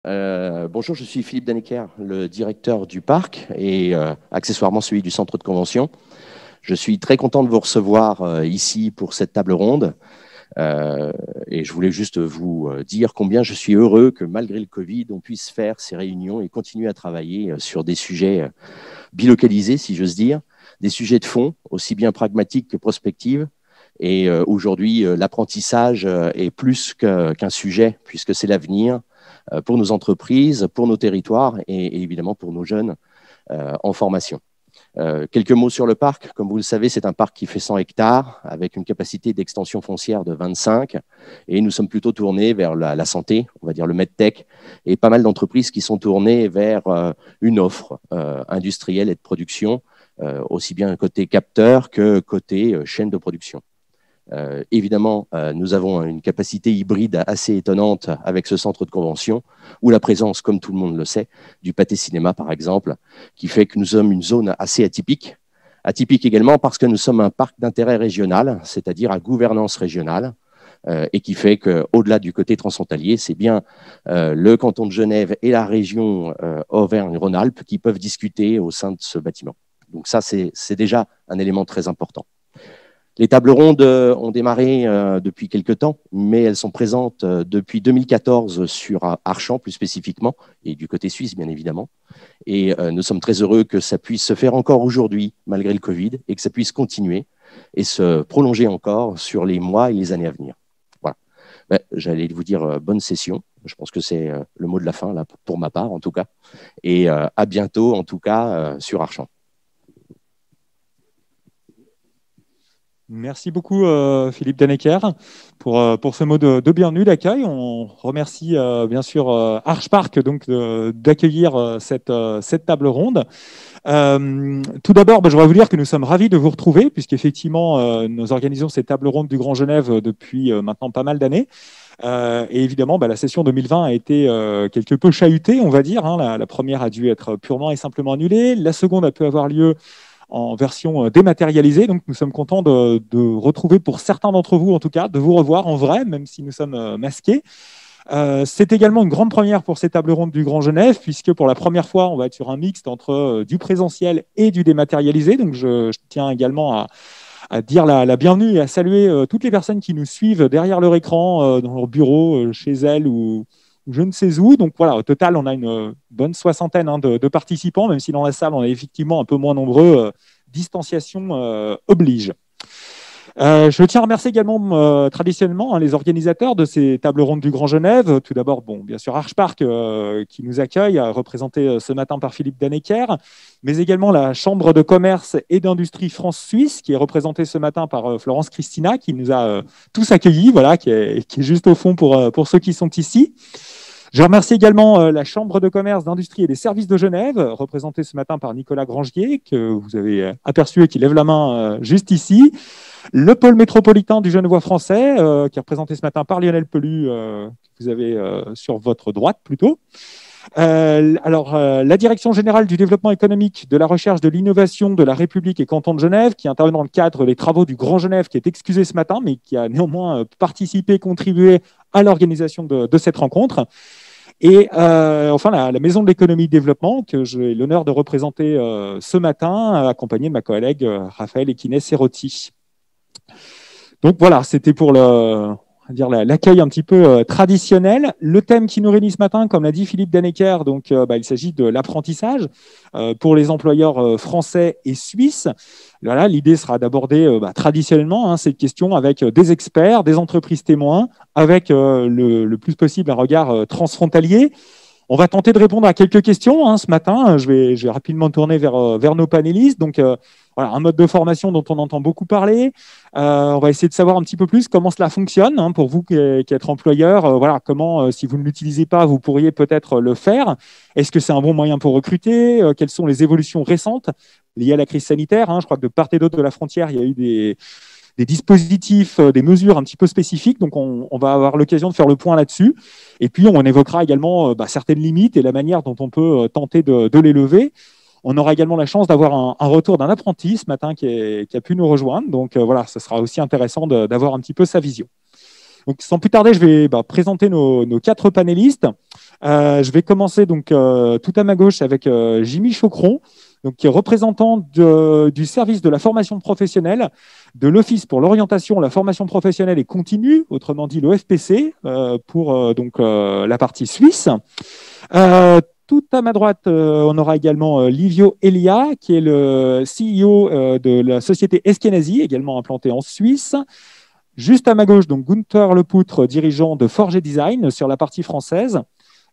Bonjour, je suis Philippe Dannecker, le directeur du parc et accessoirement celui du centre de convention. Je suis très content de vous recevoir ici pour cette table ronde. Et je voulais juste vous dire combien je suis heureux que malgré le Covid, on puisse faire ces réunions et continuer à travailler sur des sujets bilocalisés, si j'ose dire, des sujets de fond, aussi bien pragmatiques que prospectives. Et aujourd'hui, l'apprentissage est plus qu'un sujet, puisque c'est l'avenir pour nos entreprises, pour nos territoires et évidemment pour nos jeunes en formation. Quelques mots sur le parc. Comme vous le savez, c'est un parc qui fait 100 hectares avec une capacité d'extension foncière de 25 et nous sommes plutôt tournés vers la santé, on va dire le medtech, et pas mal d'entreprises qui sont tournées vers une offre industrielle et de production, aussi bien côté capteur que côté chaîne de production. Évidemment, nous avons une capacité hybride assez étonnante avec ce centre de convention, où la présence, comme tout le monde le sait, du pâté cinéma, par exemple, qui fait que nous sommes une zone assez atypique. Atypique également parce que nous sommes un parc d'intérêt régional, c'est-à-dire à gouvernance régionale, et qui fait qu'au-delà du côté transfrontalier, c'est bien le canton de Genève et la région Auvergne-Rhône-Alpes qui peuvent discuter au sein de ce bâtiment. Donc ça, c'est déjà un élément très important. Les tables rondes ont démarré depuis quelques temps, mais elles sont présentes depuis 2014 sur Archamps plus spécifiquement, et du côté suisse bien évidemment. Et nous sommes très heureux que ça puisse se faire encore aujourd'hui, malgré le Covid, et que ça puisse continuer et se prolonger encore sur les mois et les années à venir. Voilà. Ben, j'allais vous dire bonne session. Je pense que c'est le mot de la fin, là, pour ma part en tout cas. Et à bientôt en tout cas sur Archamps. Merci beaucoup Philippe Dannecker pour ce mot de bienvenue, d'accueil. On remercie bien sûr Archpark donc d'accueillir cette table ronde. Tout d'abord, je voudrais vous dire que nous sommes ravis de vous retrouver puisqu'effectivement nous organisons cette table ronde du Grand Genève depuis maintenant pas mal d'années. Et évidemment, la session 2020 a été quelque peu chahutée, on va dire. Hein. La première a dû être purement et simplement annulée. La seconde a pu avoir lieu en version dématérialisée. Donc, nous sommes contents de retrouver, pour certains d'entre vous en tout cas, de vous revoir en vrai, même si nous sommes masqués. C'est également une grande première pour ces tables rondes du Grand Genève, puisque pour la première fois, on va être sur un mixte entre du présentiel et du dématérialisé. Donc, je tiens également à dire la bienvenue et à saluer toutes les personnes qui nous suivent derrière leur écran, dans leur bureau, chez elles ou je ne sais où. Donc voilà, au total, on a une bonne soixantaine de participants, même si dans la salle, on est effectivement un peu moins nombreux. Distanciation oblige. Je tiens à remercier également traditionnellement les organisateurs de ces tables rondes du Grand Genève. Tout d'abord, bien sûr, Archpark qui nous accueille, représenté ce matin par Philippe Dannecker, mais également la Chambre de commerce et d'industrie France-Suisse, qui est représentée ce matin par Florence Christina, qui nous a tous accueillis, voilà, qui est juste au fond pour ceux qui sont ici. Je remercie également la Chambre de commerce, d'industrie et des services de Genève, représentée ce matin par Nicolas Grangier, que vous avez aperçu et qui lève la main juste ici. Le pôle métropolitain du Genevois français, qui est représenté ce matin par Lionel Pelu, que vous avez sur votre droite plutôt. La Direction générale du développement économique, de la recherche, de l'innovation de la République et canton de Genève, qui intervient dans le cadre des travaux du Grand Genève, qui est excusé ce matin, mais qui a néanmoins participé, contribué à l'organisation de cette rencontre. Et enfin, la Maison de l'économie et développement, que j'ai l'honneur de représenter ce matin, accompagné de ma collègue Raphaël Equinès-Serrotti. Donc voilà, c'était pour l'accueil un petit peu traditionnel. Le thème qui nous réunit ce matin, comme l'a dit Philippe Dannecker, donc, il s'agit de l'apprentissage pour les employeurs français et suisses. Voilà, l'idée sera d'aborder traditionnellement cette question avec des experts, des entreprises témoins, avec le plus possible un regard transfrontalier. On va tenter de répondre à quelques questions ce matin. Je vais rapidement tourner vers nos panélistes. Donc, voilà, un mode de formation dont on entend beaucoup parler. On va essayer de savoir un petit peu plus comment cela fonctionne pour vous qui êtes employeur. Voilà, comment, si vous ne l'utilisez pas, vous pourriez peut-être le faire. Est-ce que c'est un bon moyen pour recruter? Quelles sont les évolutions récentes liées à la crise sanitaire? Je crois que de part et d'autre de la frontière, il y a eu des dispositifs, des mesures un petit peu spécifiques. Donc, on va avoir l'occasion de faire le point là-dessus. Et puis, on évoquera également certaines limites et la manière dont on peut tenter de les lever. On aura également la chance d'avoir un retour d'un apprenti ce matin qui a pu nous rejoindre. Donc, voilà, ce sera aussi intéressant d'avoir un petit peu sa vision. Donc, sans plus tarder, je vais présenter nos 4 panélistes. Je vais commencer donc tout à ma gauche avec Jimmy Chocron, donc, qui est représentant du service de la formation professionnelle de l'Office pour l'orientation, la formation professionnelle et continue, autrement dit le FPC, pour la partie suisse. Tout à ma droite, on aura également Livio Elia, qui est le CEO de la société Eskenazi, également implantée en Suisse. Juste à ma gauche, donc Gunther Lepoutre, dirigeant de Forge Design sur la partie française.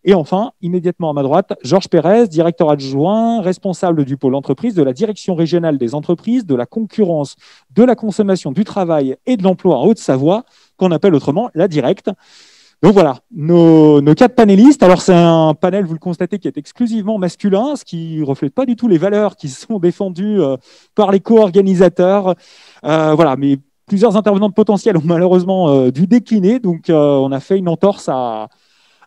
Et enfin, immédiatement à ma droite, Georges Pérez, directeur adjoint, responsable du pôle entreprise de la direction régionale des entreprises, de la concurrence, de la consommation, du travail et de l'emploi en Haute-Savoie, qu'on appelle autrement la Directe. Donc voilà, nos 4 panélistes. Alors c'est un panel, vous le constatez, qui est exclusivement masculin, ce qui ne reflète pas du tout les valeurs qui sont défendues par les co-organisateurs. Voilà, mais plusieurs intervenants potentiels ont malheureusement dû décliner, donc on a fait une entorse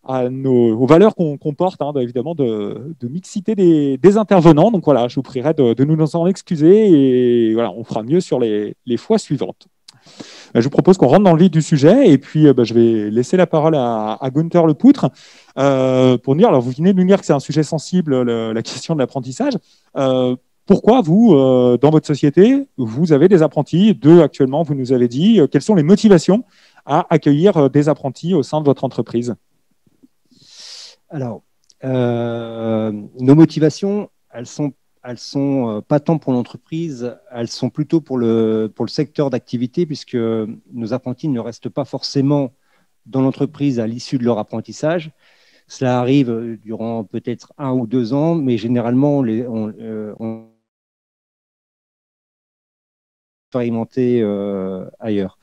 aux valeurs qu'on porte, évidemment, de mixité des intervenants. Donc voilà, je vous prierai de nous en excuser et voilà, on fera mieux sur les fois suivantes. Je vous propose qu'on rentre dans le vif du sujet et puis je vais laisser la parole à Gunther Lepoutre pour dire, alors vous venez de nous dire que c'est un sujet sensible, la question de l'apprentissage. Pourquoi vous, dans votre société, vous avez des apprentis, 2 actuellement, vous nous avez dit, quelles sont les motivations à accueillir des apprentis au sein de votre entreprise? Alors, nos motivations, elles sont pas tant pour l'entreprise, elles sont plutôt pour le secteur d'activité, puisque nos apprentis ne restent pas forcément dans l'entreprise à l'issue de leur apprentissage. Cela arrive durant peut-être 1 ou 2 ans, mais généralement, on expérimenté ailleurs.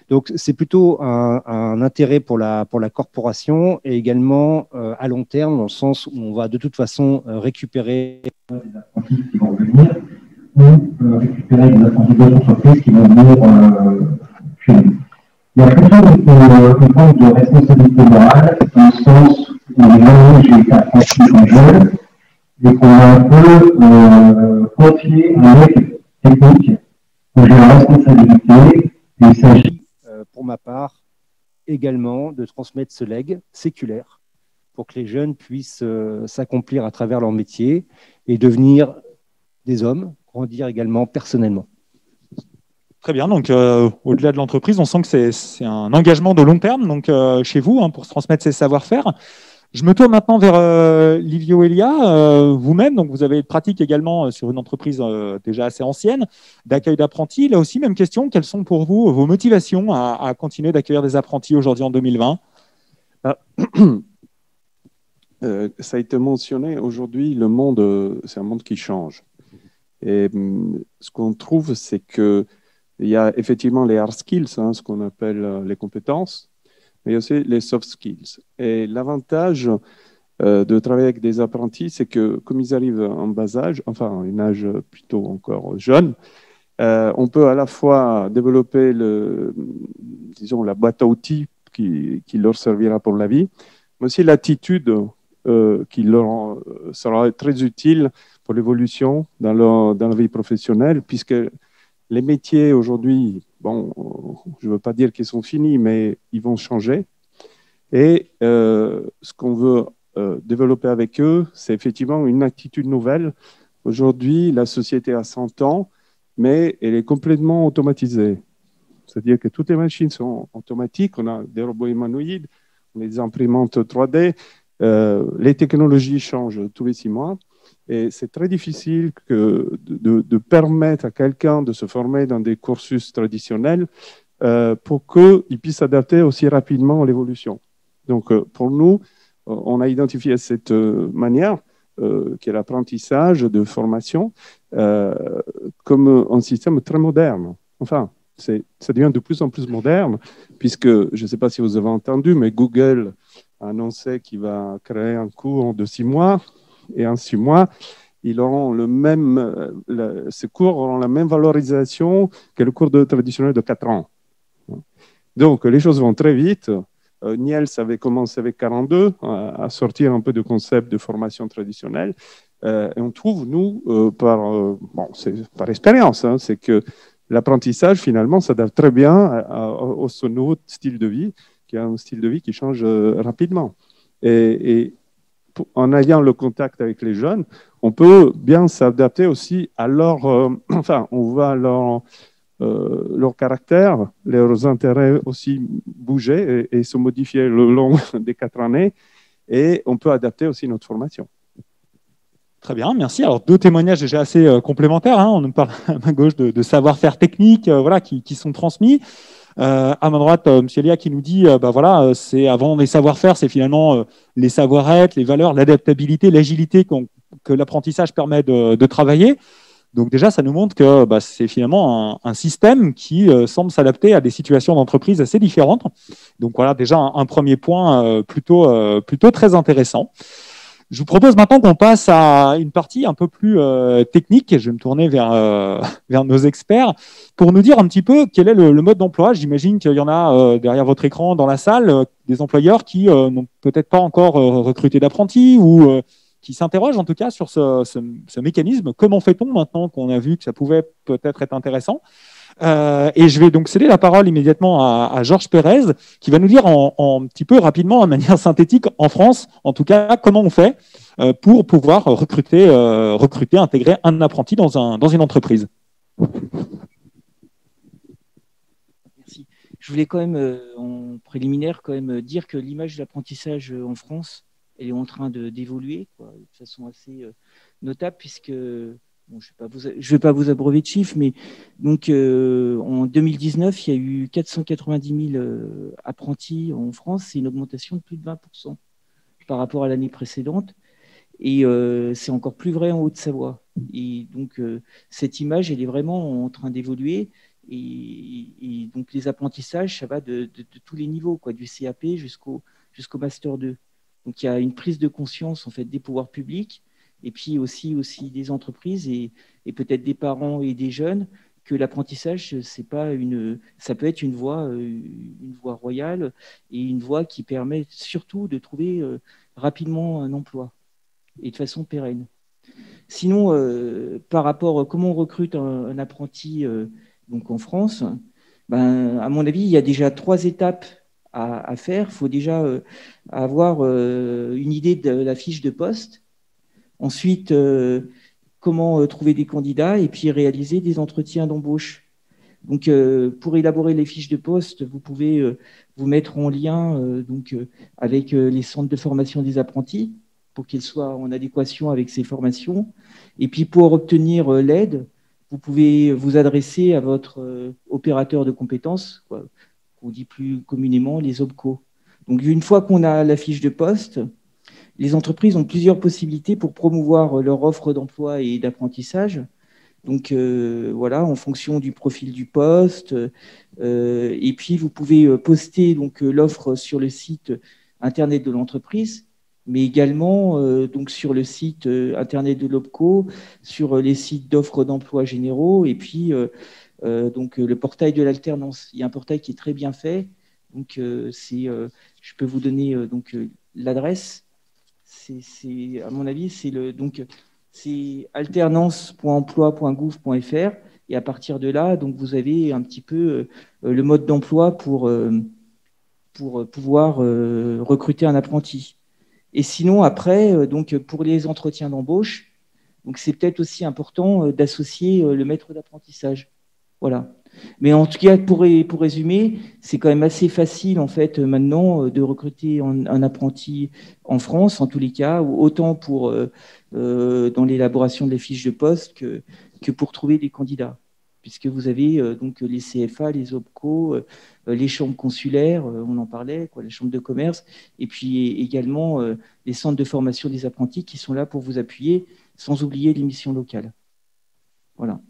Donc, c'est plutôt un intérêt pour la corporation et également à long terme, dans le sens où on va de toute façon récupérer des apprentis qui vont venir ou récupérer des apprentis d'autres entreprises qui vont venir chez nous. Il y a plutôt une forme de responsabilité morale, dans le sens où j'ai été apprenti en jeune et qu'on a un peu confié un mec technique où j'ai la responsabilité. Il s'agit, pour ma part, également de transmettre ce legs séculaire pour que les jeunes puissent s'accomplir à travers leur métier et devenir des hommes, grandir également personnellement. Très bien, donc au-delà de l'entreprise, on sent que c'est un engagement de long terme donc, chez vous pour se transmettre ces savoir-faire. Je me tourne maintenant vers Livio Elia, vous-même, donc vous avez une pratique également sur une entreprise déjà assez ancienne d'accueil d'apprentis. Là aussi, même question, quelles sont pour vous vos motivations à continuer d'accueillir des apprentis aujourd'hui en 2020 ? Ça a été mentionné, aujourd'hui, le monde, c'est un monde qui change. Et ce qu'on trouve, c'est qu'il y a effectivement les hard skills, ce qu'on appelle les compétences, mais aussi les soft skills. Et l'avantage de travailler avec des apprentis, c'est que comme ils arrivent en bas âge, enfin un âge plutôt encore jeune, on peut à la fois développer la boîte à outils qui leur servira pour la vie, mais aussi l'attitude qui leur sera très utile pour l'évolution dans la vie professionnelle, puisque les métiers aujourd'hui, bon, je ne veux pas dire qu'ils sont finis, mais ils vont changer. Et ce qu'on veut développer avec eux, c'est effectivement une attitude nouvelle. Aujourd'hui, la société a 100 ans, mais elle est complètement automatisée. C'est-à-dire que toutes les machines sont automatiques. On a des robots humanoïdes, des imprimantes 3D. Les technologies changent tous les 6 mois. Et c'est très difficile de permettre à quelqu'un de se former dans des cursus traditionnels pour qu'il puisse s'adapter aussi rapidement à l'évolution. Donc, pour nous, on a identifié cette manière, qui est l'apprentissage de formation, comme un système très moderne. Enfin, ça devient de plus en plus moderne, puisque, je ne sais pas si vous avez entendu, mais Google a annoncé qu'il va créer un cours de 6 mois. Et en 6 mois, ils auront ces cours auront la même valorisation que le cours traditionnel de 4 ans. Donc, les choses vont très vite. Niels avait commencé avec 42 à sortir un peu du concept de formation traditionnelle. Et on trouve, nous, par expérience, c'est que l'apprentissage, finalement, s'adapte très bien au nouveau style de vie, qui est un style de vie qui change rapidement. Et en ayant le contact avec les jeunes, on peut bien s'adapter aussi à leur, enfin, on voit leur caractère, leurs intérêts aussi bouger et se modifier le long des 4 années, et on peut adapter aussi notre formation. Très bien, merci. Alors, 2 témoignages déjà assez complémentaires. Hein. On nous parle à ma gauche de savoir-faire techniques voilà, qui sont transmis. À ma droite, M. Elia qui nous dit voilà, c'est avant les savoir-faire, c'est finalement les savoir-être, les valeurs, l'adaptabilité, l'agilité que l'apprentissage permet de travailler. Donc déjà, ça nous montre que c'est finalement un système qui semble s'adapter à des situations d'entreprise assez différentes. Donc voilà, déjà un premier point plutôt très intéressant. Je vous propose maintenant qu'on passe à une partie un peu plus technique. Je vais me tourner vers nos experts pour nous dire un petit peu quel est le mode d'emploi. J'imagine qu'il y en a derrière votre écran dans la salle, des employeurs qui n'ont peut-être pas encore recruté d'apprentis ou qui s'interrogent en tout cas sur ce mécanisme. Comment fait-on maintenant qu'on a vu que ça pouvait peut-être être intéressant ? Et je vais donc céder la parole immédiatement à Georges Pérez, qui va nous dire un petit peu rapidement, de manière synthétique, en France, en tout cas, comment on fait pour pouvoir recruter, intégrer un apprenti dans une entreprise. Merci. Je voulais quand même, en préliminaire, quand même dire que l'image de l'apprentissage en France, elle est en train d'évoluer de façon assez notable, puisque bon, je ne vais pas vous abreuver de chiffres, mais donc, en 2019, il y a eu 490 000 apprentis en France. C'est une augmentation de plus de 20% par rapport à l'année précédente. Et c'est encore plus vrai en Haute-Savoie. Et donc, cette image, elle est vraiment en train d'évoluer. Et donc, les apprentissages, ça va de tous les niveaux, du CAP jusqu'au Master 2. Donc, il y a une prise de conscience en fait, des pouvoirs publics et puis aussi des entreprises et peut-être des parents et des jeunes, que l'apprentissage, ça peut être une voie royale et une voie qui permet surtout de trouver rapidement un emploi et de façon pérenne. Sinon, par rapport à comment on recrute un apprenti donc en France, à mon avis, il y a déjà 3 étapes à faire. Il faut déjà avoir une idée de la fiche de poste. Ensuite, comment trouver des candidats et puis réaliser des entretiens d'embauche. Donc, pour élaborer les fiches de poste, vous pouvez vous mettre en lien avec les centres de formation des apprentis pour qu'ils soient en adéquation avec ces formations. Et puis, pour obtenir l'aide, vous pouvez vous adresser à votre opérateur de compétences, qu'on dit plus communément les OPCO. Donc, une fois qu'on a la fiche de poste, les entreprises ont plusieurs possibilités pour promouvoir leur offre d'emploi et d'apprentissage. Donc, voilà, en fonction du profil du poste. Et puis, vous pouvez poster l'offre sur le site Internet de l'entreprise, mais également donc sur le site Internet de l'OPCO, sur les sites d'offres d'emploi généraux, et puis donc, le portail de l'alternance. Il y a un portail qui est très bien fait. Donc, je peux vous donner l'adresse. À mon avis, c'est alternance.emploi.gouv.fr, et à partir de là, donc vous avez un petit peu le mode d'emploi pour pouvoir recruter un apprenti. Et sinon, après, donc pour les entretiens d'embauche, donc c'est peut-être aussi important d'associer le maître d'apprentissage. Voilà. Mais en tout cas, pour résumer, c'est quand même assez facile en fait maintenant de recruter un apprenti en France, en tous les cas, autant pour dans l'élaboration des fiches de poste que pour trouver des candidats, puisque vous avez donc les CFA, les OPCO, les chambres consulaires, on en parlait, les chambres de commerce, et puis également les centres de formation des apprentis qui sont là pour vous appuyer, sans oublier les missions locales. Voilà.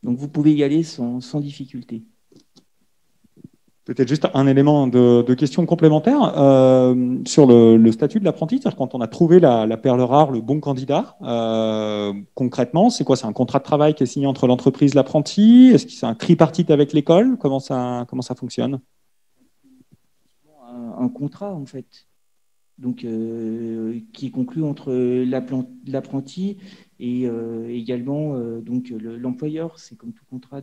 Donc, vous pouvez y aller sans difficulté. Peut-être juste un élément de question complémentaire sur le statut de l'apprenti. C'est-à-dire quand on a trouvé la perle rare, le bon candidat, concrètement, c'est quoi? C'est un contrat de travail qui est signé entre l'entreprise et l'apprenti? Est-ce que c'est un tripartite avec l'école? Comment ça fonctionne? Un contrat, en fait. Donc, qui est conclu entre l'apprenti et également donc l'employeur, c'est comme tout contrat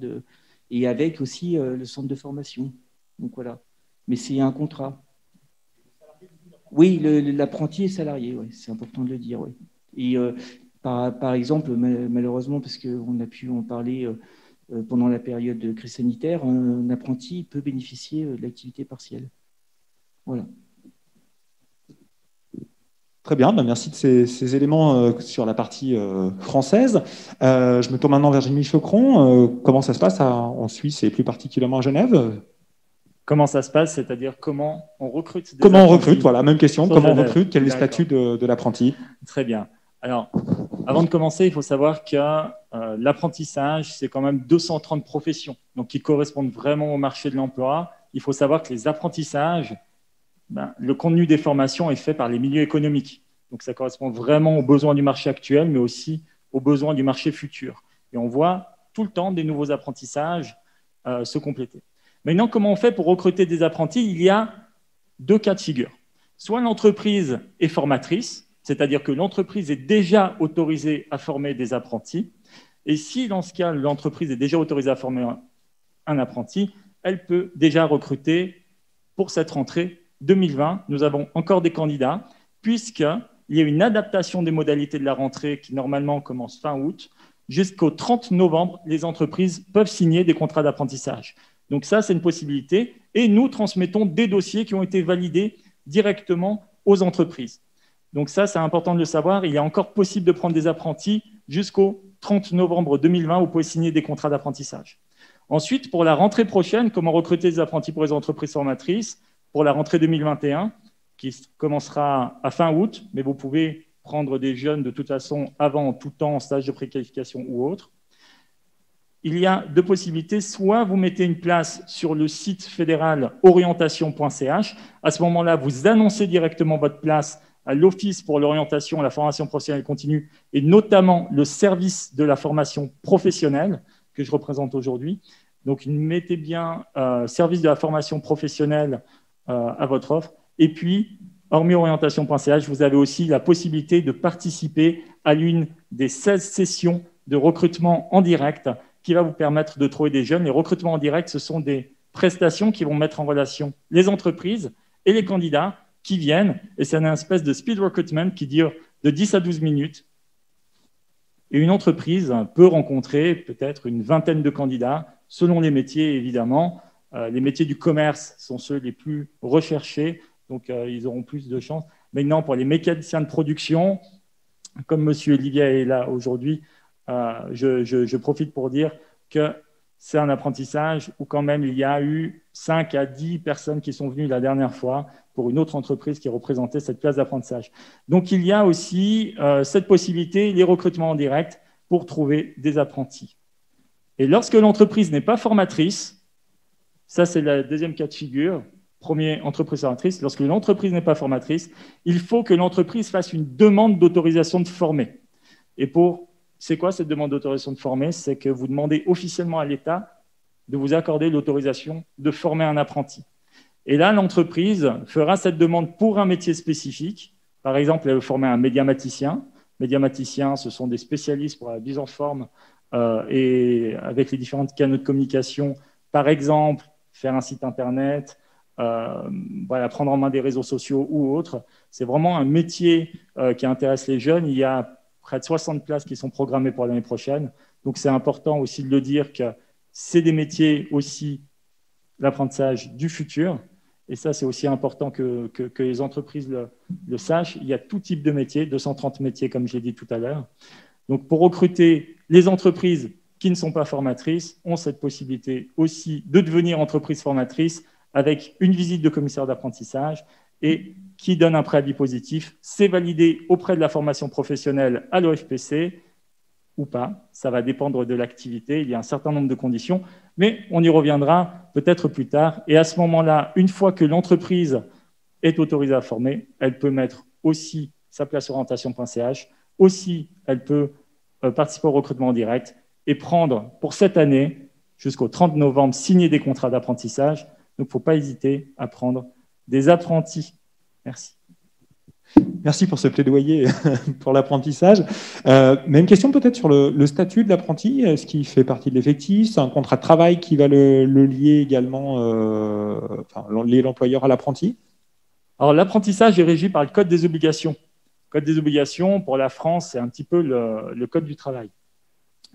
et avec aussi le centre de formation. Donc voilà. Mais c'est un contrat. Oui, l'apprenti est salarié, ouais, c'est important de le dire. Ouais. Et par exemple, malheureusement, parce qu'on a pu en parler pendant la période de crise sanitaire, un apprenti peut bénéficier de l'activité partielle. Voilà. Très bien, merci de ces éléments sur la partie française. Je me tourne maintenant vers Jérémy Chocron. Comment ça se passe en Suisse et plus particulièrement à Genève? Comment ça se passe, c'est-à-dire comment on recrute des Comment on recrute, voilà, même question. Comment on recrute? Quel est le statut de l'apprenti? Très bien. Alors, avant de commencer, il faut savoir que l'apprentissage, c'est quand même 230 professions, donc qui correspondent vraiment au marché de l'emploi. Il faut savoir que les apprentissages, le contenu des formations est fait par les milieux économiques. Donc, ça correspond vraiment aux besoins du marché actuel, mais aussi aux besoins du marché futur. Et on voit tout le temps des nouveaux apprentissages se compléter. Maintenant, comment on fait pour recruter des apprentis? Il y a deux cas de figure. Soit l'entreprise est formatrice, c'est-à-dire que l'entreprise est déjà autorisée à former des apprentis. Et si, dans ce cas, l'entreprise est déjà autorisée à former un apprenti, elle peut déjà recruter pour cette rentrée 2020. Nous avons encore des candidats, puisqu'il y a une adaptation des modalités de la rentrée qui, normalement, commence fin août. Jusqu'au 30 novembre, les entreprises peuvent signer des contrats d'apprentissage. Donc ça, c'est une possibilité. Et nous transmettons des dossiers qui ont été validés directement aux entreprises. Donc ça, c'est important de le savoir. Il est encore possible de prendre des apprentis jusqu'au 30 novembre 2020. Vous pouvez signer des contrats d'apprentissage. Ensuite, pour la rentrée prochaine, comment recruter des apprentis pour les entreprises formatrices? Pour la rentrée 2021, qui commencera à fin août, mais vous pouvez prendre des jeunes de toute façon avant, en tout temps, en stage de préqualification ou autre. Il y a deux possibilités. Soit vous mettez une place sur le site fédéral orientation.ch. À ce moment-là, vous annoncez directement votre place à l'Office pour l'orientation et la formation professionnelle continue, et notamment le service de la formation professionnelle que je représente aujourd'hui. Donc, mettez bien service de la formation professionnelle à votre offre. Et puis, hormis orientation.ch, vous avez aussi la possibilité de participer à l'une des 16 sessions de recrutement en direct qui va vous permettre de trouver des jeunes. Les recrutements en direct, ce sont des prestations qui vont mettre en relation les entreprises et les candidats qui viennent. Et c'est une espèce de speed recruitment qui dure de 10 à 12 minutes. Et une entreprise peut rencontrer peut-être une vingtaine de candidats, selon les métiers, évidemment. Les métiers du commerce sont ceux les plus recherchés, donc ils auront plus de chances. Maintenant, pour les mécaniciens de production, comme M. Olivier est là aujourd'hui, je profite pour dire que c'est un apprentissage où quand même il y a eu 5 à 10 personnes qui sont venues la dernière fois pour une autre entreprise qui représentait cette place d'apprentissage. Donc il y a aussi cette possibilité, les recrutements en direct, pour trouver des apprentis. Et lorsque l'entreprise n'est pas formatrice, ça c'est le deuxième cas de figure, premier, entreprise formatrice, lorsque l'entreprise n'est pas formatrice, il faut que l'entreprise fasse une demande d'autorisation de former. Et c'est quoi cette demande d'autorisation de former? C'est que vous demandez officiellement à l'État de vous accorder l'autorisation de former un apprenti. Et là, l'entreprise fera cette demande pour un métier spécifique. Par exemple, elle veut former un médiamaticien. Médiamaticiens, ce sont des spécialistes pour la mise en forme et avec les différents canaux de communication. Par exemple, faire un site internet, prendre en main des réseaux sociaux ou autres. C'est vraiment un métier qui intéresse les jeunes. Il y a près de 60 places qui sont programmées pour l'année prochaine. Donc, c'est important aussi de le dire que c'est des métiers aussi, l'apprentissage du futur. Et ça, c'est aussi important que les entreprises le sachent. Il y a tout type de métiers, 230 métiers, comme je l'ai dit tout à l'heure. Donc, pour recruter les entreprises qui ne sont pas formatrices, ont cette possibilité aussi de devenir entreprise formatrice avec une visite de commissaire d'apprentissage et qui donne un préavis positif. C'est validé auprès de la formation professionnelle à l'OFPC ou pas. Ça va dépendre de l'activité. Il y a un certain nombre de conditions, mais on y reviendra peut-être plus tard. Et à ce moment-là, une fois que l'entreprise est autorisée à former, elle peut mettre aussi sa place sur orientation.ch. Aussi, elle peut participer au recrutement en direct et prendre pour cette année, jusqu'au 30 novembre, signer des contrats d'apprentissage. Donc, il ne faut pas hésiter à prendre des apprentis. Merci. Merci pour ce plaidoyer pour l'apprentissage. Même question peut-être sur le statut de l'apprenti. Est-ce qu'il fait partie de l'effectif? C'est un contrat de travail qui va le lier également, lier l'employeur à l'apprenti? Alors, l'apprentissage est régi par le Code des obligations. Le Code des obligations, pour la France, c'est un petit peu le Code du travail.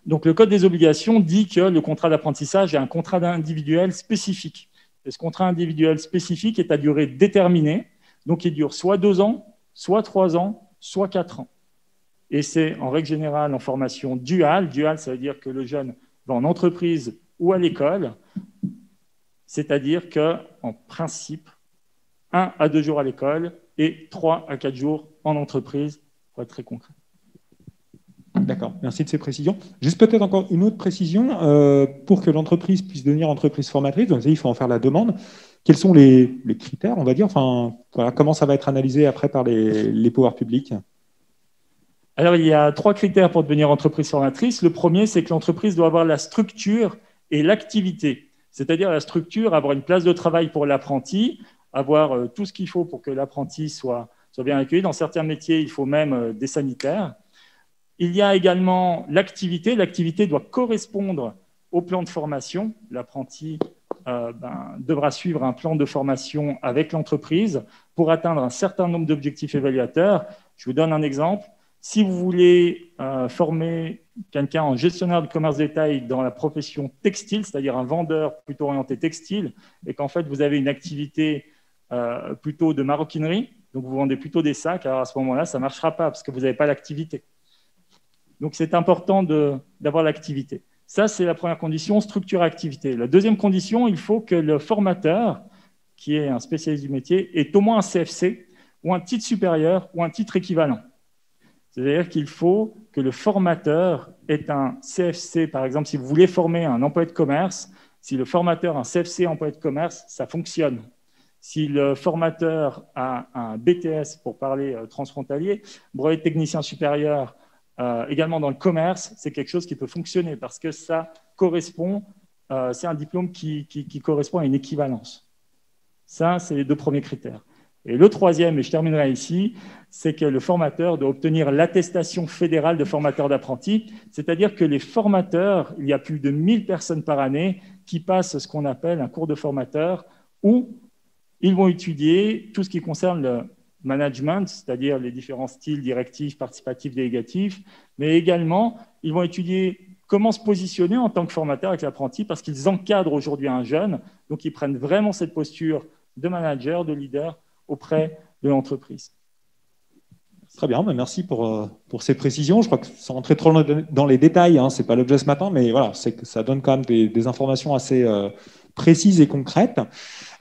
Donc, le Code des obligations dit que le contrat d'apprentissage est un contrat individuel spécifique. Et ce contrat individuel spécifique est à durée déterminée. Donc, il dure soit 2 ans, soit 3 ans, soit 4 ans. Et c'est en règle générale en formation duale. Duale, ça veut dire que le jeune va en entreprise ou à l'école. C'est-à-dire qu'en principe, 1 à 2 jours à l'école et 3 à 4 jours en entreprise, pour être très concret. D'accord, merci de ces précisions. Juste peut-être encore une autre précision, pour que l'entreprise puisse devenir entreprise formatrice, donc il faut en faire la demande. Quels sont les critères, on va dire, enfin, voilà, comment ça va être analysé après par les pouvoirs publics? Alors, il y a 3 critères pour devenir entreprise formatrice. Le premier, c'est que l'entreprise doit avoir la structure et l'activité. C'est-à-dire la structure, avoir une place de travail pour l'apprenti, avoir tout ce qu'il faut pour que l'apprenti soit bien accueilli. Dans certains métiers, il faut même des sanitaires. Il y a également l'activité. L'activité doit correspondre au plan de formation. L'apprenti devra suivre un plan de formation avec l'entreprise pour atteindre un certain nombre d'objectifs évaluateurs. Je vous donne un exemple. Si vous voulez former quelqu'un en gestionnaire de commerce détail dans la profession textile, c'est-à-dire un vendeur plutôt orienté textile, et qu'en fait vous avez une activité plutôt de maroquinerie, donc vous vendez plutôt des sacs, alors à ce moment-là, ça ne marchera pas parce que vous n'avez pas l'activité. Donc c'est important d'avoir l'activité. Ça, c'est la première condition, structure activité. La deuxième condition, il faut que le formateur, qui est un spécialiste du métier, ait au moins un CFC ou un titre supérieur ou un titre équivalent. C'est-à-dire qu'il faut que le formateur ait un CFC, par exemple, si vous voulez former un employé de commerce, si le formateur a un CFC employé de commerce, ça fonctionne. Si le formateur a un BTS, pour parler transfrontalier, brevet de technicien supérieur, également dans le commerce, c'est quelque chose qui peut fonctionner parce que ça correspond, c'est un diplôme qui correspond à une équivalence. Ça, c'est les 2 premiers critères. Et le troisième, et je terminerai ici, c'est que le formateur doit obtenir l'attestation fédérale de formateur d'apprentis, c'est-à-dire que les formateurs, il y a plus de 1000 personnes par année qui passent ce qu'on appelle un cours de formateur où ils vont étudier tout ce qui concerne le management, c'est-à-dire les différents styles directifs, participatifs, délégatifs, mais également, ils vont étudier comment se positionner en tant que formateur avec l'apprenti parce qu'ils encadrent aujourd'hui un jeune, donc ils prennent vraiment cette posture de manager, de leader auprès de l'entreprise. Très bien, merci pour ces précisions. Je crois que sans rentrer trop dans les détails, hein, ce n'est pas l'objet ce matin, mais voilà, ça donne quand même des informations assez précises et concrètes.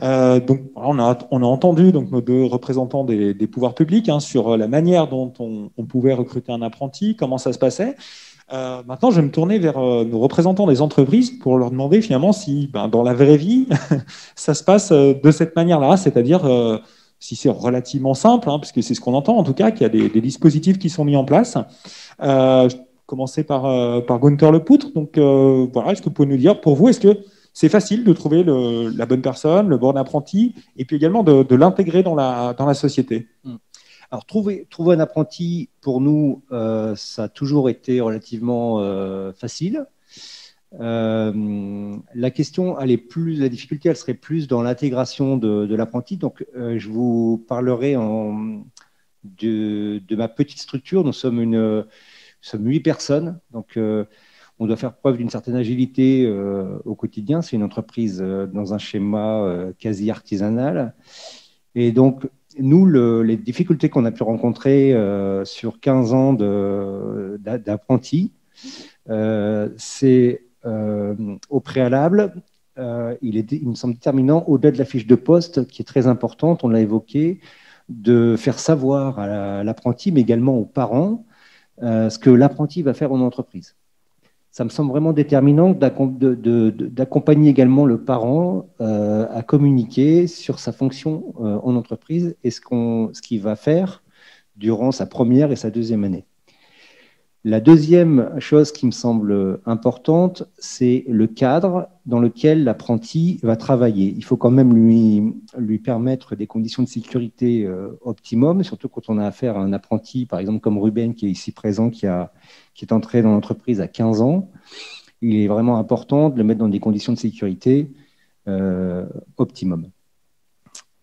Donc, on a entendu donc, nos 2 représentants des pouvoirs publics hein, sur la manière dont on pouvait recruter un apprenti, comment ça se passait. Maintenant, je vais me tourner vers nos représentants des entreprises pour leur demander finalement si, dans la vraie vie, ça se passe de cette manière-là, c'est-à-dire si c'est relativement simple, hein, puisque c'est ce qu'on entend en tout cas, qu'il y a des dispositifs qui sont mis en place. Je vais commencer par Gunther Lepoutre. Donc, voilà, est-ce que vous pouvez nous dire, pour vous, est-ce que c'est facile de trouver la bonne personne, le bon apprenti, et puis également de l'intégrer dans la société? Alors, trouver un apprenti, pour nous, ça a toujours été relativement facile. La question, la difficulté, elle serait plus dans l'intégration de l'apprenti. Donc, je vous parlerai de ma petite structure. Nous sommes 8 personnes. Donc, on doit faire preuve d'une certaine agilité au quotidien. C'est une entreprise dans un schéma quasi artisanal. Et donc, nous, les difficultés qu'on a pu rencontrer sur 15 ans d'apprentis, c'est au préalable, il me semble déterminant, au-delà de la fiche de poste, qui est très importante, on l'a évoqué, de faire savoir à l'apprenti, mais également aux parents, ce que l'apprenti va faire en entreprise. Ça me semble vraiment déterminant d'accompagner également le parent à communiquer sur sa fonction en entreprise et ce qu'il va faire durant sa première et sa deuxième année. La deuxième chose qui me semble importante, c'est le cadre dans lequel l'apprenti va travailler. Il faut quand même lui permettre des conditions de sécurité optimum, surtout quand on a affaire à un apprenti, par exemple comme Ruben qui est ici présent, qui est entré dans l'entreprise à 15 ans. Il est vraiment important de le mettre dans des conditions de sécurité optimum.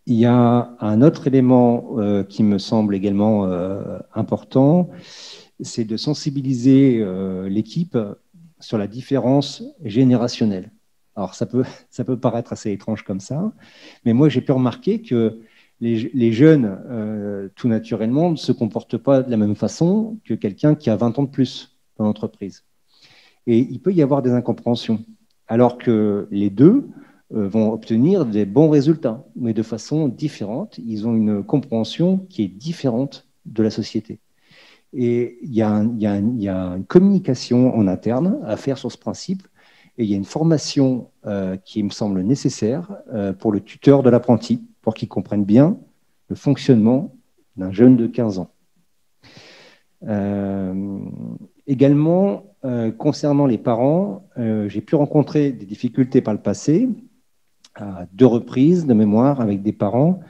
Il y a un autre élément qui me semble également important, c'est de sensibiliser l'équipe sur la différence générationnelle. Alors, ça peut paraître assez étrange comme ça, mais moi, j'ai pu remarquer que les jeunes, tout naturellement, ne se comportent pas de la même façon que quelqu'un qui a 20 ans de plus dans l'entreprise. Et il peut y avoir des incompréhensions, alors que les deux vont obtenir des bons résultats, mais de façon différente. Ils ont une compréhension qui est différente de la société. Et il y a une communication en interne à faire sur ce principe, et il y a une formation qui me semble nécessaire pour le tuteur de l'apprenti, pour qu'il comprenne bien le fonctionnement d'un jeune de 15 ans. Également, concernant les parents, j'ai pu rencontrer des difficultés par le passé, à 2 reprises de mémoire avec des parents,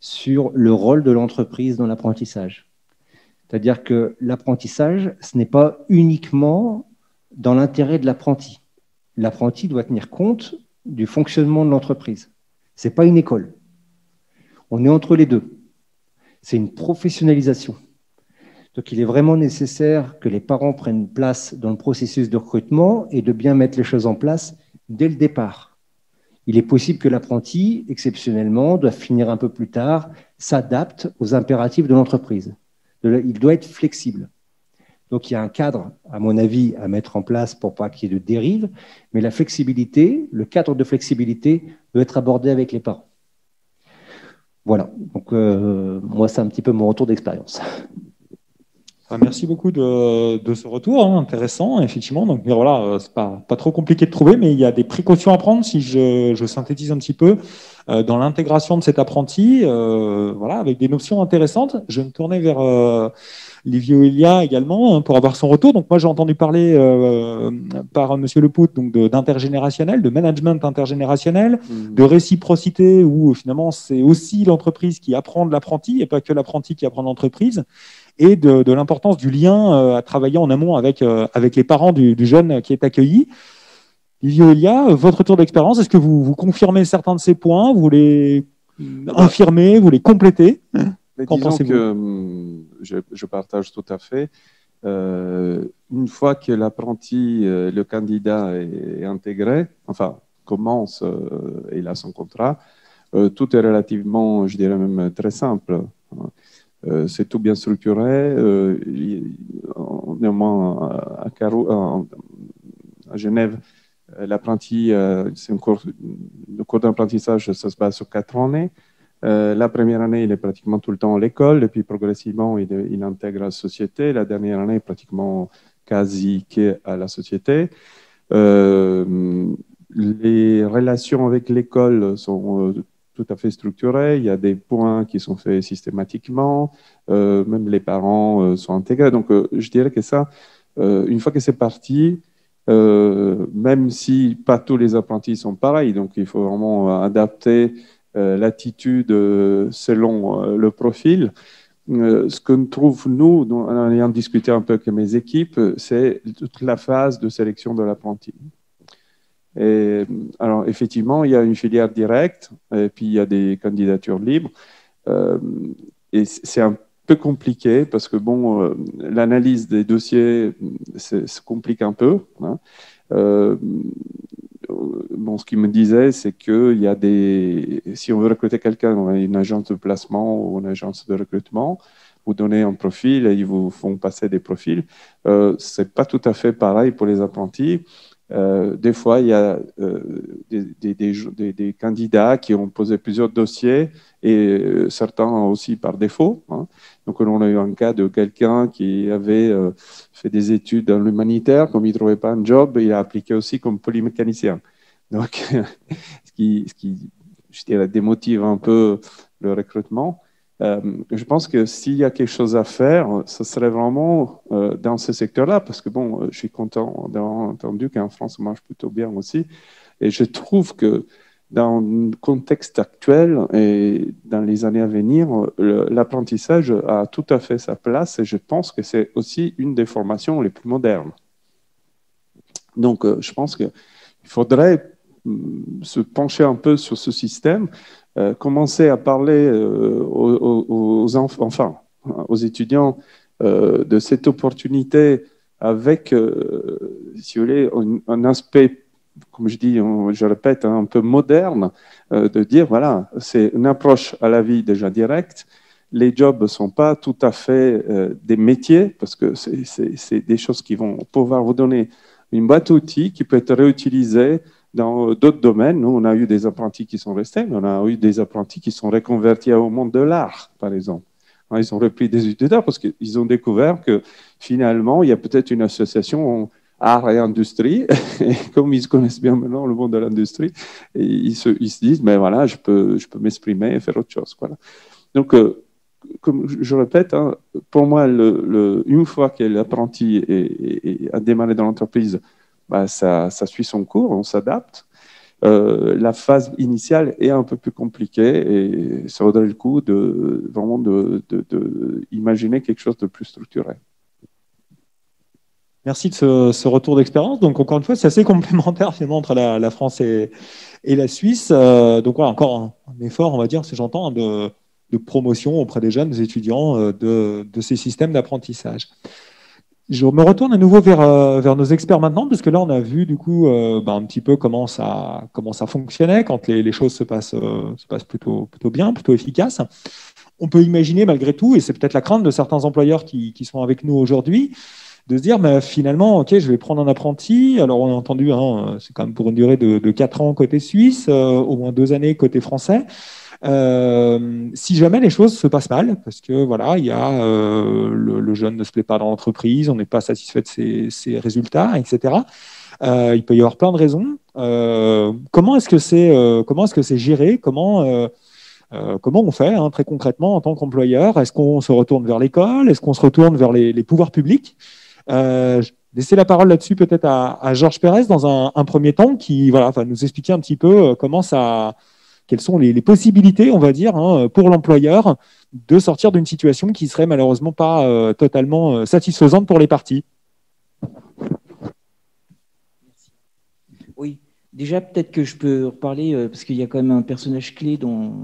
sur le rôle de l'entreprise dans l'apprentissage. C'est-à-dire que l'apprentissage, ce n'est pas uniquement dans l'intérêt de l'apprenti. L'apprenti doit tenir compte du fonctionnement de l'entreprise. Ce n'est pas une école. On est entre les deux. C'est une professionnalisation. Donc, il est vraiment nécessaire que les parents prennent place dans le processus de recrutement et de bien mettre les choses en place dès le départ. Il est possible que l'apprenti, exceptionnellement, doit finir un peu plus tard, s'adapte aux impératifs de l'entreprise. Il doit être flexible. Donc, il y a un cadre, à mon avis, à mettre en place pour pas qu'il y ait de dérive, mais la flexibilité, le cadre de flexibilité doit être abordé avec les parents. Voilà. Donc, moi, c'est un petit peu mon retour d'expérience. Merci beaucoup de ce retour, hein, intéressant, effectivement. Donc voilà, c'est pas trop compliqué de trouver, mais il y a des précautions à prendre, si je synthétise un petit peu, dans l'intégration de cet apprenti, voilà, avec des notions intéressantes. Je vais me tourner vers Livio Elia également, hein, pour avoir son retour. Donc moi, j'ai entendu parler par Monsieur Lepout d'intergénérationnel, de management intergénérationnel, de réciprocité, où finalement c'est aussi l'entreprise qui apprend de l'apprenti et pas que l'apprenti qui apprend de l'entreprise, et de l'importance du lien à travailler en amont avec les parents du jeune qui est accueilli. Livio Elia, votre retour d'expérience, est-ce que vous confirmez certains de ces points, vous les infirmez, vous les complétez? Qu'en pensez-vous? Que je partage tout à fait. Une fois que l'apprenti, le candidat est intégré, enfin commence, il a son contrat, tout est relativement, je dirais même très simple. C'est tout bien structuré. Néanmoins, à Genève, l'apprenti, le cours d'apprentissage, ça se base sur 4 années. La première année, il est pratiquement tout le temps à l'école, et puis progressivement, il intègre la société. La dernière année, pratiquement quasi à la société. Les relations avec l'école sont tout à fait structuré, il y a des points qui sont faits systématiquement, même les parents sont intégrés. Donc, je dirais que ça, une fois que c'est parti, même si pas tous les apprentis sont pareils, donc il faut vraiment adapter l'attitude selon le profil. Ce que nous trouvons, nous, en ayant discuté un peu avec mes équipes, c'est toute la phase de sélection de l'apprenti. Et, alors, effectivement, il y a une filière directe, et puis il y a des candidatures libres. Et c'est un peu compliqué parce que, bon, l'analyse des dossiers se complique un peu. Hein. Bon, ce qu'il me disait, c'est qu'il y a si on veut recruter quelqu'un dans une agence de placement ou une agence de recrutement, vous donnez un profil et ils vous font passer des profils. C'est pas tout à fait pareil pour les apprentis. Des fois, il y a des candidats qui ont posé plusieurs dossiers et certains aussi par défaut. Hein. Donc, on a eu un cas de quelqu'un qui avait fait des études dans l'humanitaire. Comme il ne trouvait pas un job, il a appliqué aussi comme polymécanicien. Donc, ce qui je dirais, démotive un peu le recrutement. Je pense que s'il y a quelque chose à faire, ce serait vraiment dans ce secteur-là, parce que bon, je suis content d'avoir entendu qu'en France, ça marche plutôt bien aussi. Et je trouve que dans le contexte actuel et dans les années à venir, l'apprentissage a tout à fait sa place et je pense que c'est aussi une des formations les plus modernes. Donc, je pense qu'il faudrait se pencher un peu sur ce système, commencer à parler aux étudiants de cette opportunité avec, si vous voulez, un aspect, comme je dis, je répète, un peu moderne, de dire, voilà, c'est une approche à la vie déjà directe. Les jobs ne sont pas tout à fait des métiers, parce que c'est des choses qui vont pouvoir vous donner une boîte à outils qui peut être réutilisée dans d'autres domaines. Nous, on a eu des apprentis qui sont restés, mais on a eu des apprentis qui sont reconvertis au monde de l'art, par exemple. Ils ont repris des études d'art parce qu'ils ont découvert que finalement, il y a peut-être une association art et industrie. Et comme ils connaissent bien maintenant le monde de l'industrie, ils se disent, mais voilà, je peux m'exprimer et faire autre chose. Voilà. Donc, comme je répète, hein, pour moi, une fois que l'apprenti a démarré dans l'entreprise, bah, ça suit son cours, on s'adapte. La phase initiale est un peu plus compliquée et ça vaudrait le coup de imaginer quelque chose de plus structuré. Merci de ce retour d'expérience. Donc, encore une fois, c'est assez complémentaire finalement entre la France et la Suisse. Donc, voilà, encore un effort, on va dire, si j'entends, de promotion auprès des jeunes, des étudiants de ces systèmes d'apprentissage. Je me retourne à nouveau vers nos experts maintenant, parce que là, on a vu du coup un petit peu comment ça fonctionnait quand les choses se passent plutôt bien, plutôt efficace. On peut imaginer malgré tout, et c'est peut-être la crainte de certains employeurs qui sont avec nous aujourd'hui, de se dire mais finalement, ok, je vais prendre un apprenti. Alors on a entendu, hein, c'est quand même pour une durée de 4 ans côté suisse, au moins 2 années côté français. Si jamais les choses se passent mal, parce que voilà, il y a le jeune ne se plaît pas dans l'entreprise, on n'est pas satisfait de ses résultats, etc. Il peut y avoir plein de raisons. Comment est-ce que c'est géré? Comment on fait très concrètement en tant qu'employeur? Est-ce qu'on se retourne vers l'école? Est-ce qu'on se retourne vers les pouvoirs publics? Laisser la parole là-dessus peut-être à Georges Pérez dans un premier temps, qui va nous expliquer un petit peu quelles sont les possibilités, on va dire, pour l'employeur de sortir d'une situation qui serait malheureusement pas totalement satisfaisante pour les parties. Oui, déjà peut-être que je peux reparler, parce qu'il y a quand même un personnage clé dans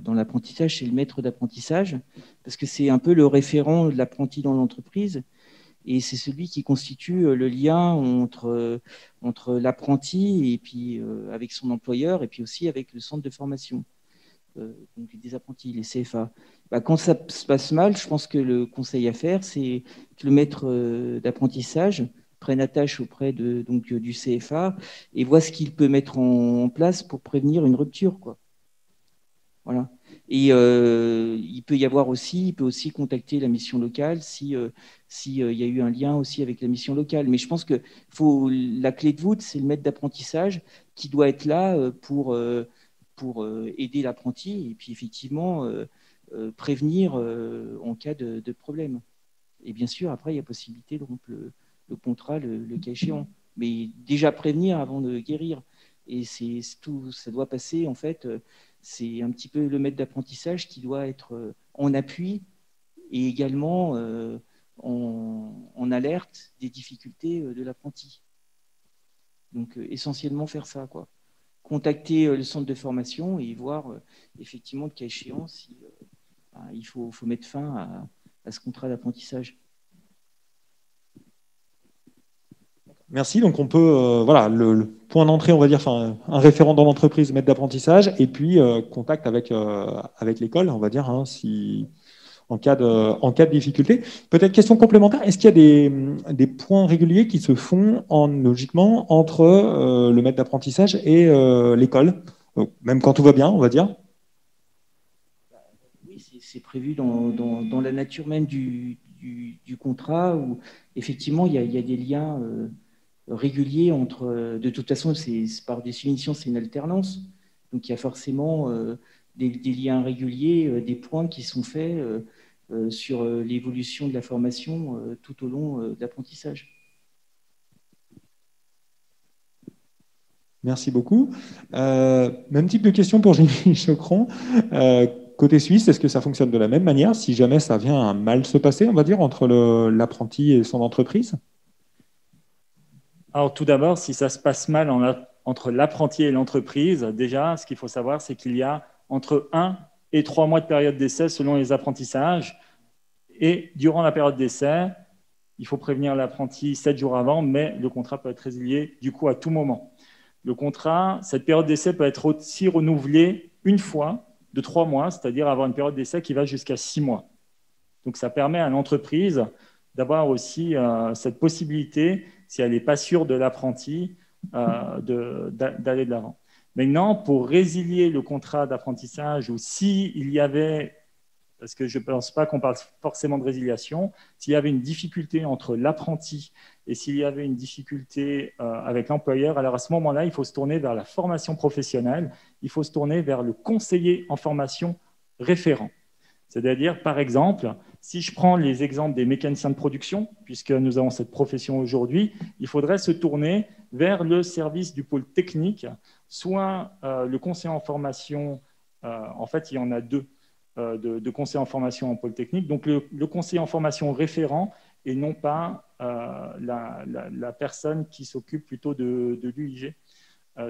l'apprentissage, c'est le maître d'apprentissage, parce que c'est un peu le référent de l'apprenti dans l'entreprise. Et c'est celui qui constitue le lien entre l'apprenti et puis avec son employeur et puis aussi avec le centre de formation donc des apprentis, les CFA. Quand ça se passe mal, je pense que le conseil à faire, c'est que le maître d'apprentissage prenne attache auprès du CFA et voit ce qu'il peut mettre en place pour prévenir une rupture, quoi. Voilà. Et il peut aussi contacter la mission locale s'il y a eu un lien aussi avec la mission locale. Mais je pense que la clé de voûte, c'est le maître d'apprentissage qui doit être là pour aider l'apprenti et puis effectivement prévenir en cas de problème. Et bien sûr, après, il y a possibilité de rompre le contrat le cas échéant. Mais déjà prévenir avant de guérir. Et c'est tout, ça doit passer en fait. C'est un petit peu le maître d'apprentissage qui doit être en appui et également en alerte des difficultés de l'apprenti. Donc essentiellement faire ça, quoi. Contacter le centre de formation et voir effectivement le cas échéant si il faut mettre fin à ce contrat d'apprentissage. Merci. Donc, on peut, le point d'entrée, on va dire, un référent dans l'entreprise, maître d'apprentissage, et puis contact avec l'école, on va dire, en cas de difficulté. Peut-être question complémentaire, est-ce qu'il y a des points réguliers qui se font logiquement entre le maître d'apprentissage et l'école, même quand tout va bien, on va dire? Oui, c'est prévu dans la nature même du contrat, où effectivement, il y a des liens régulier entre. De toute façon, par définition, c'est une alternance. Donc, il y a forcément des liens réguliers, des points qui sont faits sur l'évolution de la formation tout au long de l'apprentissage. Merci beaucoup. Même type de question pour Jérémy Chocron. Côté suisse, est-ce que ça fonctionne de la même manière si jamais ça vient à mal se passer, on va dire, entre l'apprenti et son entreprise? Alors tout d'abord, si ça se passe mal entre l'apprenti et l'entreprise, déjà, ce qu'il faut savoir, c'est qu'il y a entre 1 et 3 mois de période d'essai selon les apprentissages. Et durant la période d'essai, il faut prévenir l'apprenti 7 jours avant, mais le contrat peut être résilié du coup à tout moment. Le contrat, cette période d'essai peut être aussi renouvelée une fois de 3 mois, c'est-à-dire avoir une période d'essai qui va jusqu'à 6 mois. Donc ça permet à l'entreprise d'avoir aussi cette possibilité, si elle n'est pas sûre de l'apprenti, d'aller de l'avant. Maintenant, pour résilier le contrat d'apprentissage, ou s'il y avait, parce que je ne pense pas qu'on parle forcément de résiliation, s'il y avait une difficulté entre l'apprenti et s'il y avait une difficulté avec l'employeur, alors à ce moment-là, il faut se tourner vers la formation professionnelle, il faut se tourner vers le conseiller en formation référent. C'est-à-dire, par exemple, si je prends les exemples des mécaniciens de production, puisque nous avons cette profession aujourd'hui, il faudrait se tourner vers le service du pôle technique, soit le conseiller en formation, en fait, il y en a deux de conseillers en formation en pôle technique, donc le conseiller en formation référent et non pas la personne qui s'occupe plutôt de l'UIG.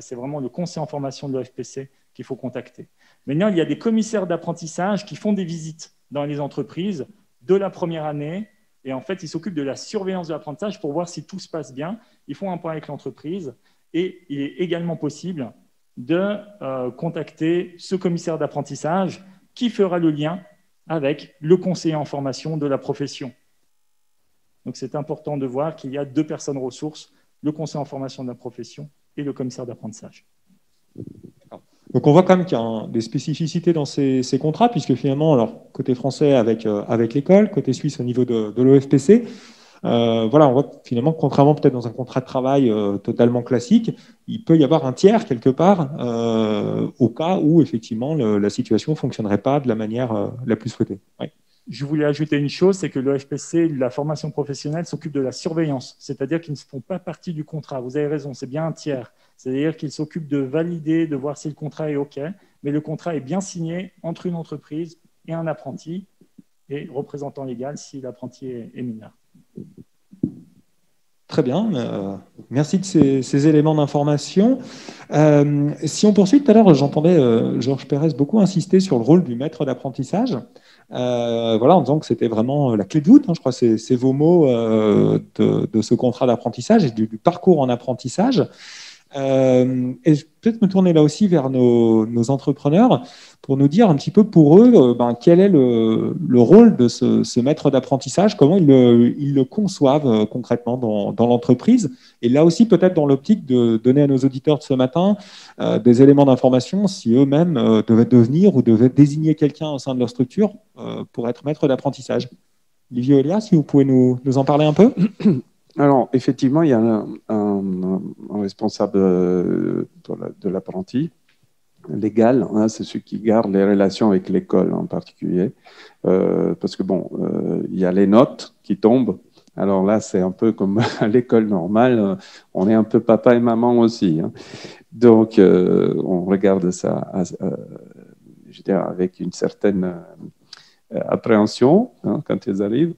C'est vraiment le conseiller en formation de l'OFPC qu'il faut contacter. Maintenant, il y a des commissaires d'apprentissage qui font des visites dans les entreprises de la première année et en fait, ils s'occupent de la surveillance de l'apprentissage pour voir si tout se passe bien. Ils font un point avec l'entreprise et il est également possible de contacter ce commissaire d'apprentissage qui fera le lien avec le conseiller en formation de la profession. Donc, c'est important de voir qu'il y a deux personnes ressources, le conseiller en formation de la profession et le commissaire d'apprentissage. Donc on voit quand même qu'il y a des spécificités dans ces contrats, puisque finalement, alors, côté français avec l'école, côté suisse au niveau de l'OFPC, voilà, on voit que finalement, contrairement peut-être dans un contrat de travail totalement classique, il peut y avoir un tiers quelque part au cas où effectivement la situation ne fonctionnerait pas de la manière la plus souhaitée. Ouais. Je voulais ajouter une chose, c'est que l'OFPC, la formation professionnelle, s'occupe de la surveillance, c'est-à-dire qu'ils ne font pas partie du contrat. Vous avez raison, c'est bien un tiers. C'est-à-dire qu'ils s'occupent de valider, de voir si le contrat est OK, mais le contrat est bien signé entre une entreprise et un apprenti et représentant légal si l'apprenti est mineur. Très bien, merci de ces éléments d'information. Si on poursuit, tout à l'heure, j'entendais Georges Pérez beaucoup insister sur le rôle du maître d'apprentissage. Voilà, en disant que c'était vraiment la clé de voûte, hein, je crois que c'est vos mots de ce contrat d'apprentissage et du parcours en apprentissage. Et je vais peut-être me tourner là aussi vers nos entrepreneurs pour nous dire un petit peu pour eux quel est le rôle de ce maître d'apprentissage, comment ils le conçoivent concrètement dans l'entreprise. Et là aussi, peut-être dans l'optique de donner à nos auditeurs de ce matin des éléments d'information si eux-mêmes devaient devenir ou devaient désigner quelqu'un au sein de leur structure pour être maître d'apprentissage. Olivier Olia, si vous pouvez nous en parler un peu. Alors, effectivement, il y a un responsable de l'apprenti légal, hein, c'est celui qui garde les relations avec l'école en particulier, parce que bon, il y a les notes qui tombent. Alors là, c'est un peu comme à l'école normale, on est un peu papa et maman aussi, hein. Donc, on regarde ça, je dirais, avec une certaine appréhension, hein, quand ils arrivent.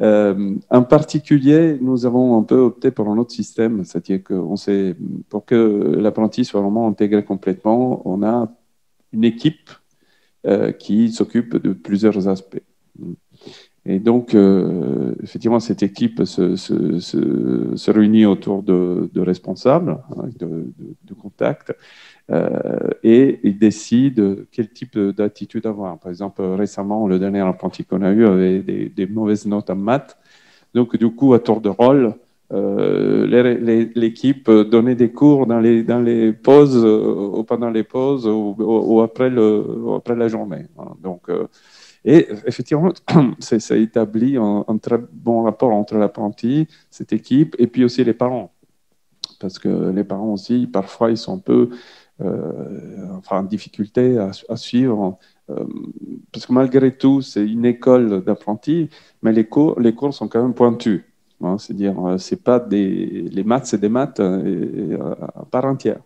En particulier, nous avons un peu opté pour un autre système, c'est-à-dire que pour que l'apprenti soit vraiment intégré complètement, on a une équipe qui s'occupe de plusieurs aspects. Et donc, effectivement, cette équipe se réunit autour de responsables, hein, de contacts, et ils décident quel type d'attitude avoir. Par exemple, récemment, le dernier apprenti qu'on a eu avait des mauvaises notes en maths. Donc, du coup, à tour de rôle, l'équipe donnait des cours dans les pauses, ou pendant les pauses, ou après la journée. Donc, et effectivement, ça établit un très bon rapport entre l'apprenti, cette équipe, et puis aussi les parents. Parce que les parents aussi, parfois, ils sont un peu en difficulté à suivre. Parce que malgré tout, c'est une école d'apprentis, mais les cours sont quand même pointus. Hein, c'est-à-dire, c'est pas les maths, c'est des maths à part entière.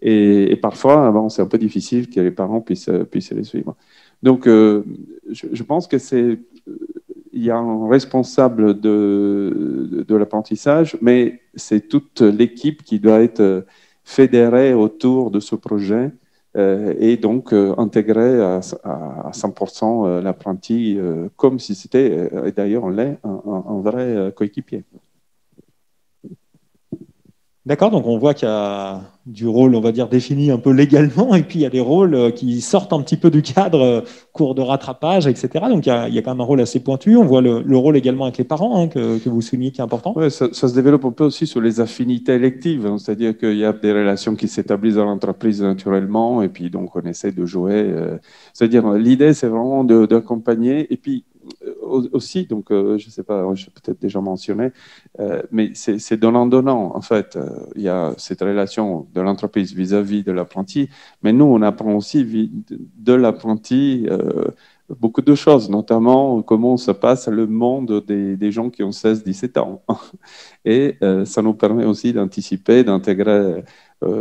Et parfois, c'est un peu difficile que les parents puissent les suivre. Donc, je pense que il y a un responsable de l'apprentissage, mais c'est toute l'équipe qui doit être fédérer autour de ce projet et donc intégrer à 100% l'apprenti comme si c'était, et d'ailleurs on l'est, un vrai coéquipier. D'accord, donc on voit qu'il y a du rôle, on va dire, défini un peu légalement, et puis il y a des rôles qui sortent un petit peu du cadre, cours de rattrapage, etc. Donc il y a quand même un rôle assez pointu. On voit le rôle également avec les parents, hein, que vous soulignez, qui est important. Oui, ça se développe un peu aussi sur les affinités électives, hein, c'est-à-dire qu'il y a des relations qui s'établissent dans l'entreprise naturellement, et puis donc on essaie de jouer. C'est-à-dire l'idée, c'est vraiment d'accompagner, et puis aussi, donc je ne sais pas, je l'ai peut-être déjà mentionné, mais c'est donnant-donnant. En fait, il y a cette relation de l'entreprise vis-à-vis de l'apprenti, mais nous, on apprend aussi de l'apprenti beaucoup de choses, notamment comment se passe le monde des gens qui ont 16-17 ans. Et ça nous permet aussi d'anticiper, d'intégrer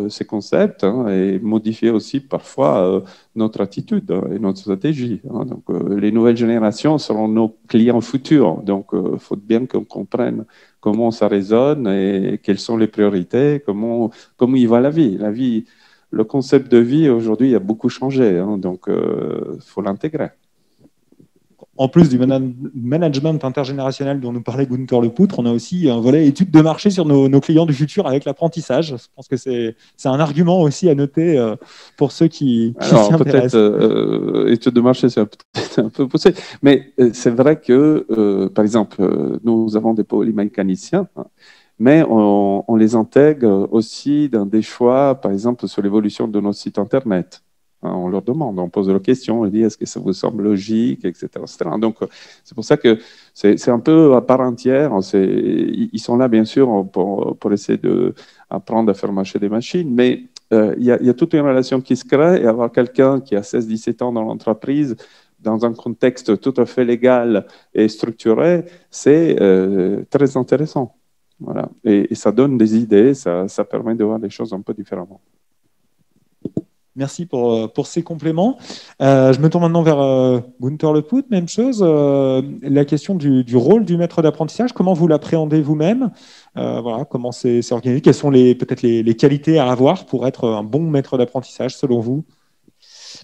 ces concepts et modifier aussi parfois notre attitude et notre stratégie. Donc, les nouvelles générations seront nos clients futurs. Donc, il faut bien qu'on comprenne comment ça résonne et quelles sont les priorités, comment y va la vie. La vie, le concept de vie aujourd'hui a beaucoup changé. Donc, il faut l'intégrer. En plus du management intergénérationnel dont nous parlait Gunther Lepoutre, on a aussi un volet études de marché sur nos clients du futur avec l'apprentissage. Je pense que c'est un argument aussi à noter pour ceux qui Alors, peut-être, études de marché, c'est peut-être un peu poussé, mais c'est vrai que, par exemple, nous avons des polymécaniciens, mais on les intègre aussi dans des choix, par exemple, sur l'évolution de notre site Internet. On leur demande, on pose la question, on dit est-ce que ça vous semble logique, etc. Donc, c'est pour ça que c'est un peu à part entière. Ils sont là, bien sûr, pour essayer d'apprendre à faire marcher des machines, mais il y a toute une relation qui se crée et avoir quelqu'un qui a 16-17 ans dans l'entreprise, dans un contexte tout à fait légal et structuré, c'est très intéressant. Voilà. Et ça donne des idées, ça permet de voir les choses un peu différemment. Merci pour ces compléments. Je me tourne maintenant vers Gunther Lepoutre, même chose. La question du rôle du maître d'apprentissage, comment vous l'appréhendez vous-même? Voilà, comment c'est organisé? Quelles sont peut-être les qualités à avoir pour être un bon maître d'apprentissage, selon vous?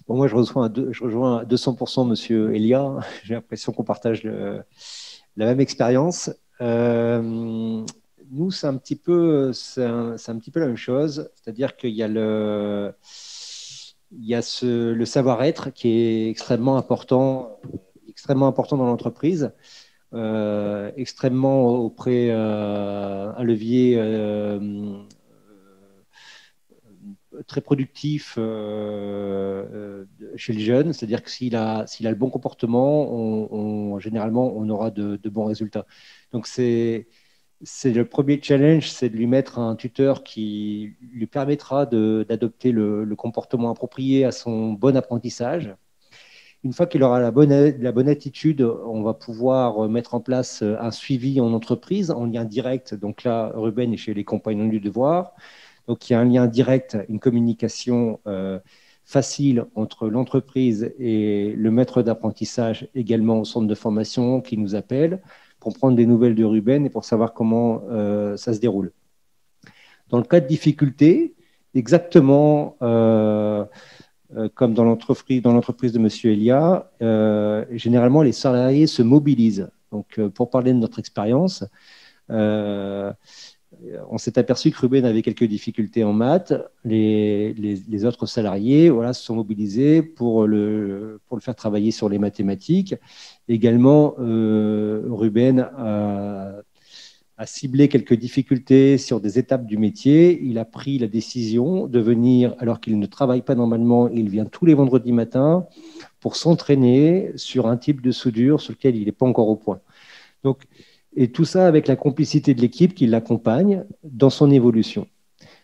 Bon, moi, je rejoins à 200% Monsieur Elia. J'ai l'impression qu'on partage la même expérience. Nous, c'est un petit peu la même chose. C'est-à-dire qu'il y a le savoir-être qui est extrêmement important dans l'entreprise, extrêmement auprès un levier très productif chez le jeune, c'est-à-dire que s'il a le bon comportement, généralement on aura de bons résultats. Donc c'est le premier challenge, c'est de lui mettre un tuteur qui lui permettra d'adopter le comportement approprié à son bon apprentissage. Une fois qu'il aura la bonne attitude, on va pouvoir mettre en place un suivi en entreprise en lien direct. Donc là, Ruben est chez les compagnons du devoir. Donc il y a un lien direct, une communication facile entre l'entreprise et le maître d'apprentissage, également au centre de formation qui nous appelle, pour prendre des nouvelles de Ruben et pour savoir comment ça se déroule. Dans le cas de difficulté, exactement comme dans l'entreprise de M. Elia, généralement les salariés se mobilisent. Donc, pour parler de notre expérience, on s'est aperçu que Ruben avait quelques difficultés en maths. Les autres salariés se sont mobilisés pour le faire travailler sur les mathématiques. Également, Ruben a ciblé quelques difficultés sur des étapes du métier. Il a pris la décision de venir, alors qu'il ne travaille pas normalement, il vient tous les vendredis matins pour s'entraîner sur un type de soudure sur lequel il n'est pas encore au point. Donc, et tout ça avec la complicité de l'équipe qui l'accompagne dans son évolution.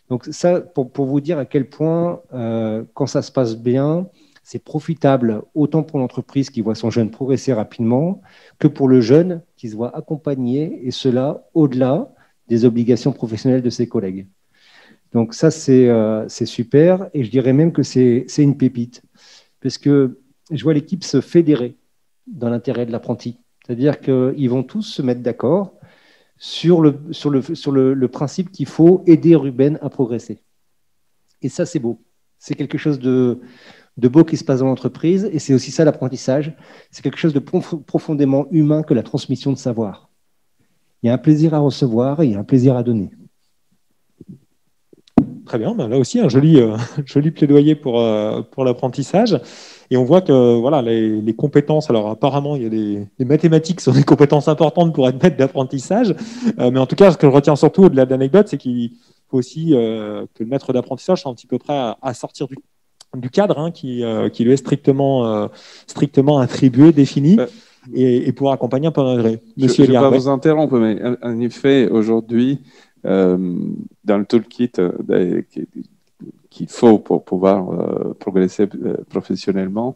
Donc ça, pour vous dire à quel point, quand ça se passe bien, c'est profitable autant pour l'entreprise qui voit son jeune progresser rapidement que pour le jeune qui se voit accompagné, et cela au-delà des obligations professionnelles de ses collègues. Donc ça, c'est super, et je dirais même que c'est une pépite, parce que je vois l'équipe se fédérer dans l'intérêt de l'apprenti. C'est-à-dire qu'ils vont tous se mettre d'accord sur le principe qu'il faut aider Ruben à progresser. Et ça, c'est beau. C'est quelque chose de beau qui se passe dans l'entreprise, et c'est aussi ça l'apprentissage. C'est quelque chose de profondément humain que la transmission de savoir. Il y a un plaisir à recevoir et il y a un plaisir à donner. Très bien, ben là aussi un joli plaidoyer pour l'apprentissage. Et on voit que voilà, les compétences, alors apparemment il y a des mathématiques sont des compétences importantes pour être maître d'apprentissage, mais en tout cas ce que je retiens surtout au-delà de l'anecdote, c'est qu'il faut aussi que le maître d'apprentissage soit un petit peu prêt à sortir du cadre hein, qui lui est strictement attribué, défini, et pouvoir accompagner un peu un degré. Monsieur je ne vais pas vous interrompre, mais en effet, aujourd'hui, dans le toolkit qu'il faut pour pouvoir progresser professionnellement,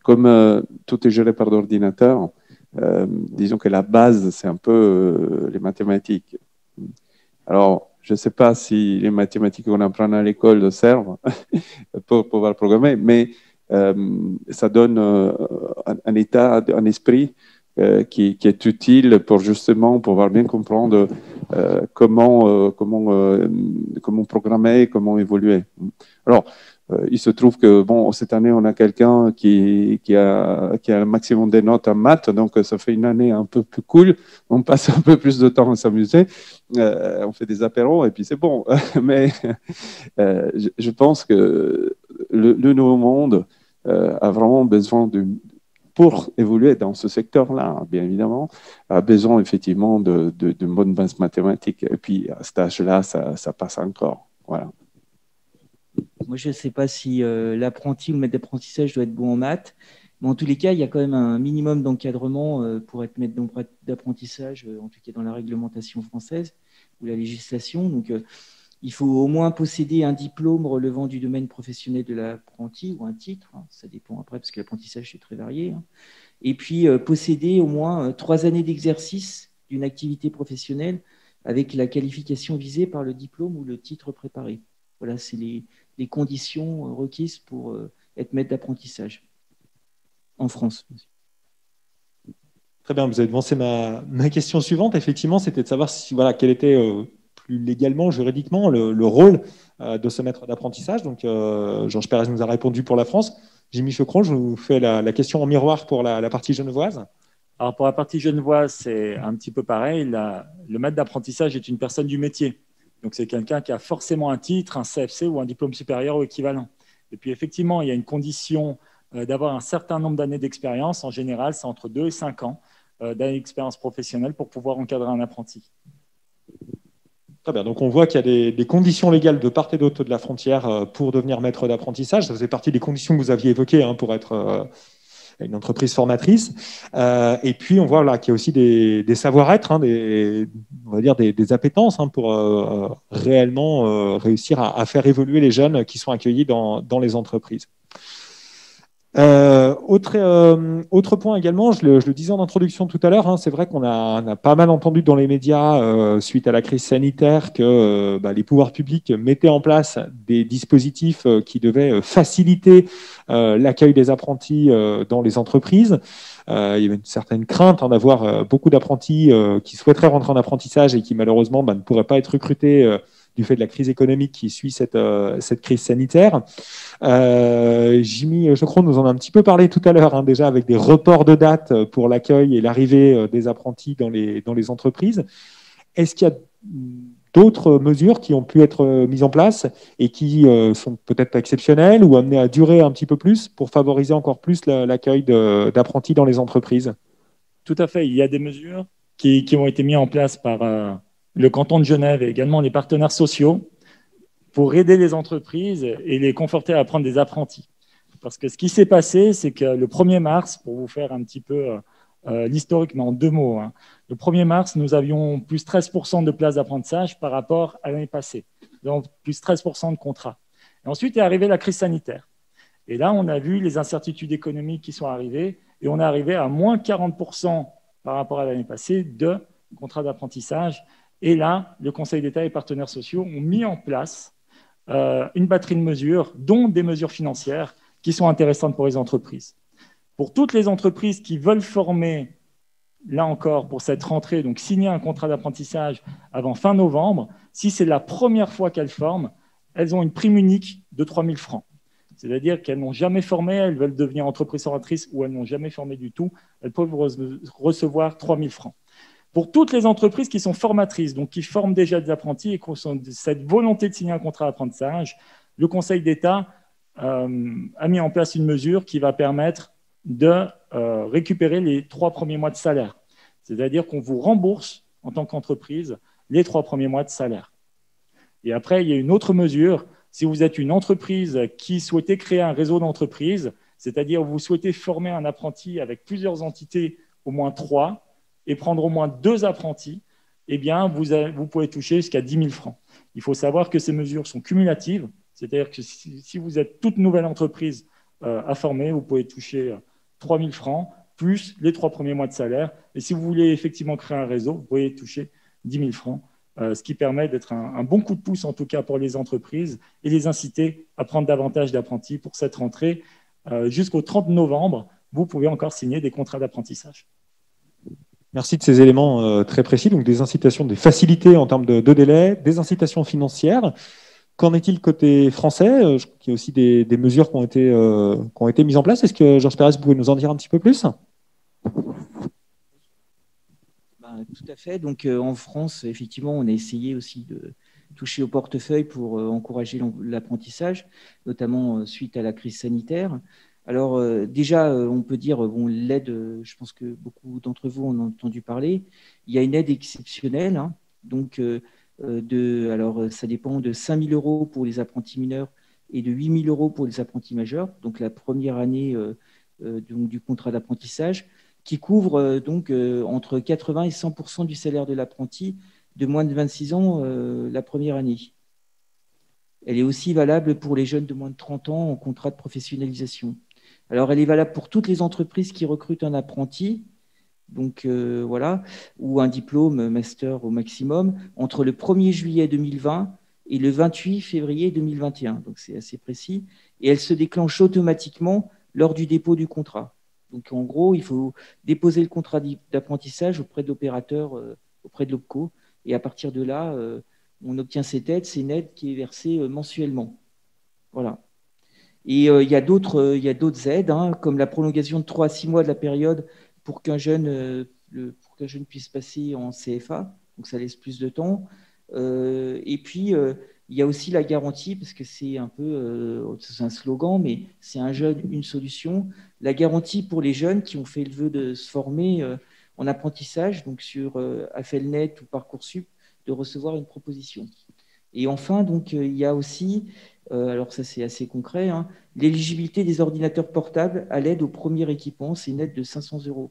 comme tout est géré par l'ordinateur, disons que la base, c'est un peu les mathématiques. Alors, je ne sais pas si les mathématiques qu'on apprend à l'école servent pour pouvoir programmer, mais ça donne un état, un esprit qui est utile pour justement pouvoir bien comprendre comment programmer, comment évoluer. Alors, il se trouve que bon, cette année, on a quelqu'un qui a un maximum de notes en maths, donc ça fait une année un peu plus cool. On passe un peu plus de temps à s'amuser. On fait des apéros et puis c'est bon. Mais je pense que le nouveau monde a vraiment besoin pour évoluer dans ce secteur-là, bien évidemment, a besoin effectivement de bonnes bases mathématiques. Et puis, à cet âge-là, ça passe encore. Voilà. Moi, je ne sais pas si l'apprenti ou le maître d'apprentissage doit être bon en maths, mais en tous les cas, il y a quand même un minimum d'encadrement pour être maître d'apprentissage, en tout cas dans la réglementation française ou la législation. Donc, il faut au moins posséder un diplôme relevant du domaine professionnel de l'apprenti ou un titre, hein, ça dépend après parce que l'apprentissage c'est très varié, hein. Et puis posséder au moins 3 années d'exercice d'une activité professionnelle avec la qualification visée par le diplôme ou le titre préparé. Voilà, c'est les conditions requises pour être maître d'apprentissage en France. Très bien, vous avez devancé ma question suivante. Effectivement, c'était de savoir quel était plus légalement, juridiquement, le rôle de ce maître d'apprentissage. Donc, Georges Pérez nous a répondu pour la France. Jimmy Chocron, je vous fais la question en miroir pour la partie genevoise. Alors, pour la partie genevoise, c'est un petit peu pareil. Le maître d'apprentissage est une personne du métier. Donc, c'est quelqu'un qui a forcément un titre, un CFC ou un diplôme supérieur ou équivalent. Et puis, effectivement, il y a une condition d'avoir un certain nombre d'années d'expérience. En général, c'est entre 2 et 5 ans d'années d'expérience professionnelle pour pouvoir encadrer un apprenti. Très bien, donc on voit qu'il y a des conditions légales de part et d'autre de la frontière pour devenir maître d'apprentissage. Ça faisait partie des conditions que vous aviez évoquées hein, pour être une entreprise formatrice. Et puis on voit là qu'il y a aussi des savoir-être, hein, on va dire des appétences hein, pour réellement réussir à faire évoluer les jeunes qui sont accueillis dans les entreprises. Autre point également, je le disais en introduction tout à l'heure, hein, c'est vrai qu'on a pas mal entendu dans les médias suite à la crise sanitaire que les pouvoirs publics mettaient en place des dispositifs qui devaient faciliter l'accueil des apprentis dans les entreprises. Il y avait une certaine crainte d'avoir beaucoup d'apprentis qui souhaiteraient rentrer en apprentissage et qui malheureusement ne pourraient pas être recrutés du fait de la crise économique qui suit cette crise sanitaire. Jimmy Chocron nous en a un petit peu parlé tout à l'heure, hein, déjà avec des reports de date pour l'accueil et l'arrivée des apprentis dans les entreprises. Est-ce qu'il y a d'autres mesures qui ont pu être mises en place et qui sont peut-être exceptionnelles ou amenées à durer un petit peu plus pour favoriser encore plus l'accueil d'apprentis dans les entreprises? Tout à fait. Il y a des mesures qui ont été mises en place par le canton de Genève et également les partenaires sociaux pour aider les entreprises et les conforter à prendre des apprentis. Parce que ce qui s'est passé, c'est que le 1er mars, pour vous faire un petit peu l'historique, mais en 2 mots, hein, le 1er mars, nous avions plus 13% de places d'apprentissage par rapport à l'année passée, donc plus 13% de contrats. Et ensuite est arrivée la crise sanitaire. Et là, on a vu les incertitudes économiques qui sont arrivées et on est arrivé à moins 40% par rapport à l'année passée de contrats d'apprentissage. Et là, le Conseil d'État et les partenaires sociaux ont mis en place une batterie de mesures, dont des mesures financières qui sont intéressantes pour les entreprises. Pour toutes les entreprises qui veulent former, là encore, pour cette rentrée, donc signer un contrat d'apprentissage avant fin novembre, si c'est la première fois qu'elles forment, elles ont une prime unique de 3 000 francs. C'est-à-dire qu'elles n'ont jamais formé, elles veulent devenir entreprises formatrices ou elles n'ont jamais formé du tout, elles peuvent recevoir 3 000 francs. Pour toutes les entreprises qui sont formatrices, donc qui forment déjà des apprentis et qui ont cette volonté de signer un contrat d'apprentissage, le Conseil d'État a mis en place une mesure qui va permettre de récupérer les 3 premiers mois de salaire. C'est-à-dire qu'on vous rembourse, en tant qu'entreprise, les 3 premiers mois de salaire. Et après, il y a une autre mesure. Si vous êtes une entreprise qui souhaitait créer un réseau d'entreprises, c'est-à-dire vous souhaitez former un apprenti avec plusieurs entités, au moins 3, et prendre au moins 2 apprentis, eh bien, vous pouvez toucher jusqu'à 10 000 francs. Il faut savoir que ces mesures sont cumulatives, c'est-à-dire que si vous êtes toute nouvelle entreprise à former, vous pouvez toucher 3 000 francs, plus les 3 premiers mois de salaire. Et si vous voulez effectivement créer un réseau, vous pouvez toucher 10 000 francs, ce qui permet d'être un bon coup de pouce, en tout cas pour les entreprises, et les inciter à prendre davantage d'apprentis pour cette rentrée. Jusqu'au 30 novembre, vous pouvez encore signer des contrats d'apprentissage. Merci de ces éléments très précis, donc des incitations, des facilités en termes de délai, des incitations financières. Qu'en est-il côté français? Je crois qu'il y a aussi des mesures qui ont été mises en place. Est-ce que, Georges Pérez, vous pouvez nous en dire un petit peu plus? Tout à fait. Donc, en France, effectivement, on a essayé aussi de toucher au portefeuille pour encourager l'apprentissage, notamment suite à la crise sanitaire. Alors, déjà, on peut dire, bon, l'aide, je pense que beaucoup d'entre vous en ont entendu parler. Il y a une aide exceptionnelle. Hein, donc, alors, ça dépend de 5 000 € pour les apprentis mineurs et de 8 000 € pour les apprentis majeurs. Donc, la première année donc, du contrat d'apprentissage, qui couvre donc entre 80 et 100% du salaire de l'apprenti de moins de 26 ans la première année. Elle est aussi valable pour les jeunes de moins de 30 ans en contrat de professionnalisation. Alors, elle est valable pour toutes les entreprises qui recrutent un apprenti, donc voilà, ou un diplôme master au maximum, entre le 1er juillet 2020 et le 28 février 2021. Donc, c'est assez précis. Et elle se déclenche automatiquement lors du dépôt du contrat. Donc, en gros, il faut déposer le contrat d'apprentissage auprès de l'opérateur, auprès de l'OPCO. Et à partir de là, on obtient cette aide. C'est une aide qui est versée mensuellement. Voilà. Et il y a d'autres aides, hein, comme la prolongation de 3 à 6 mois de la période pour qu'un jeune puisse passer en CFA. Donc, ça laisse plus de temps. Et puis, il y a aussi la garantie, parce que c'est un peu c'est un slogan, mais c'est un jeune, une solution. La garantie pour les jeunes qui ont fait le vœu de se former en apprentissage, donc sur Affelnet ou Parcoursup, de recevoir une proposition. Et enfin, donc, il y a aussi, alors ça c'est assez concret, hein, l'éligibilité des ordinateurs portables à l'aide au premier équipement, c'est une aide de 500 €.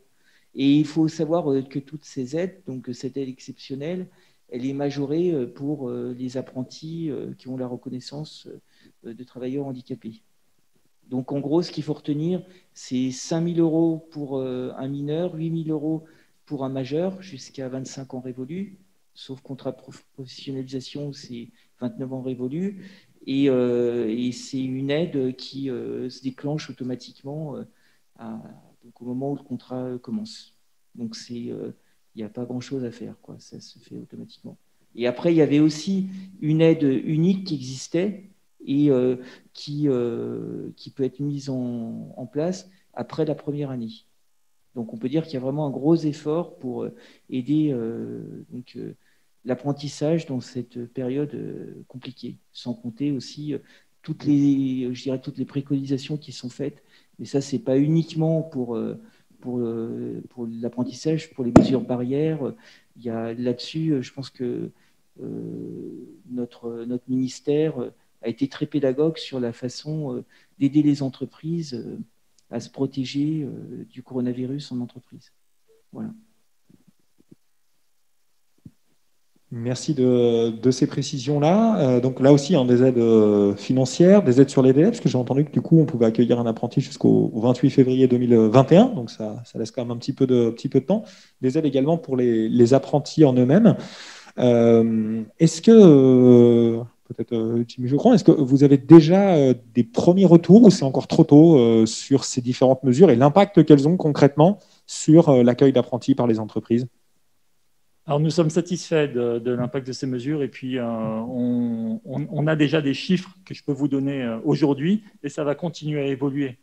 Et il faut savoir que toutes ces aides, donc cette aide exceptionnelle, elle est majorée pour les apprentis qui ont la reconnaissance de travailleurs handicapés. Donc, en gros, ce qu'il faut retenir, c'est 5 000 € pour un mineur, 8 000 € pour un majeur jusqu'à 25 ans révolus, sauf contrat de professionnalisation, c'est 29 ans révolus. Et c'est une aide qui se déclenche automatiquement donc au moment où le contrat commence. Donc, il n'y a pas grand-chose à faire, quoi. Ça se fait automatiquement. Et après, il y avait aussi une aide unique qui existait et qui peut être mise en place après la première année. Donc, on peut dire qu'il y a vraiment un gros effort pour aider l'apprentissage dans cette période compliquée, sans compter aussi toutes les préconisations qui sont faites. Mais ça, ce n'est pas uniquement pour l'apprentissage, pour les mesures barrières. Il y a là-dessus, je pense que notre ministère a été très pédagogue sur la façon d'aider les entreprises à se protéger du coronavirus en entreprise. Voilà. Merci de ces précisions-là. Donc là aussi, des aides financières, des aides sur les délais, parce que j'ai entendu que du coup, on pouvait accueillir un apprenti jusqu'au 28 février 2021, donc ça laisse quand même un petit peu de temps. Des aides également pour les apprentis en eux-mêmes. Est-ce que, peut-être Jimmy Geoffroy, est-ce que vous avez déjà des premiers retours ou c'est encore trop tôt sur ces différentes mesures et l'impact qu'elles ont concrètement sur l'accueil d'apprentis par les entreprises ? Alors, nous sommes satisfaits de l'impact de ces mesures et puis on a déjà des chiffres que je peux vous donner aujourd'hui et ça va continuer à évoluer.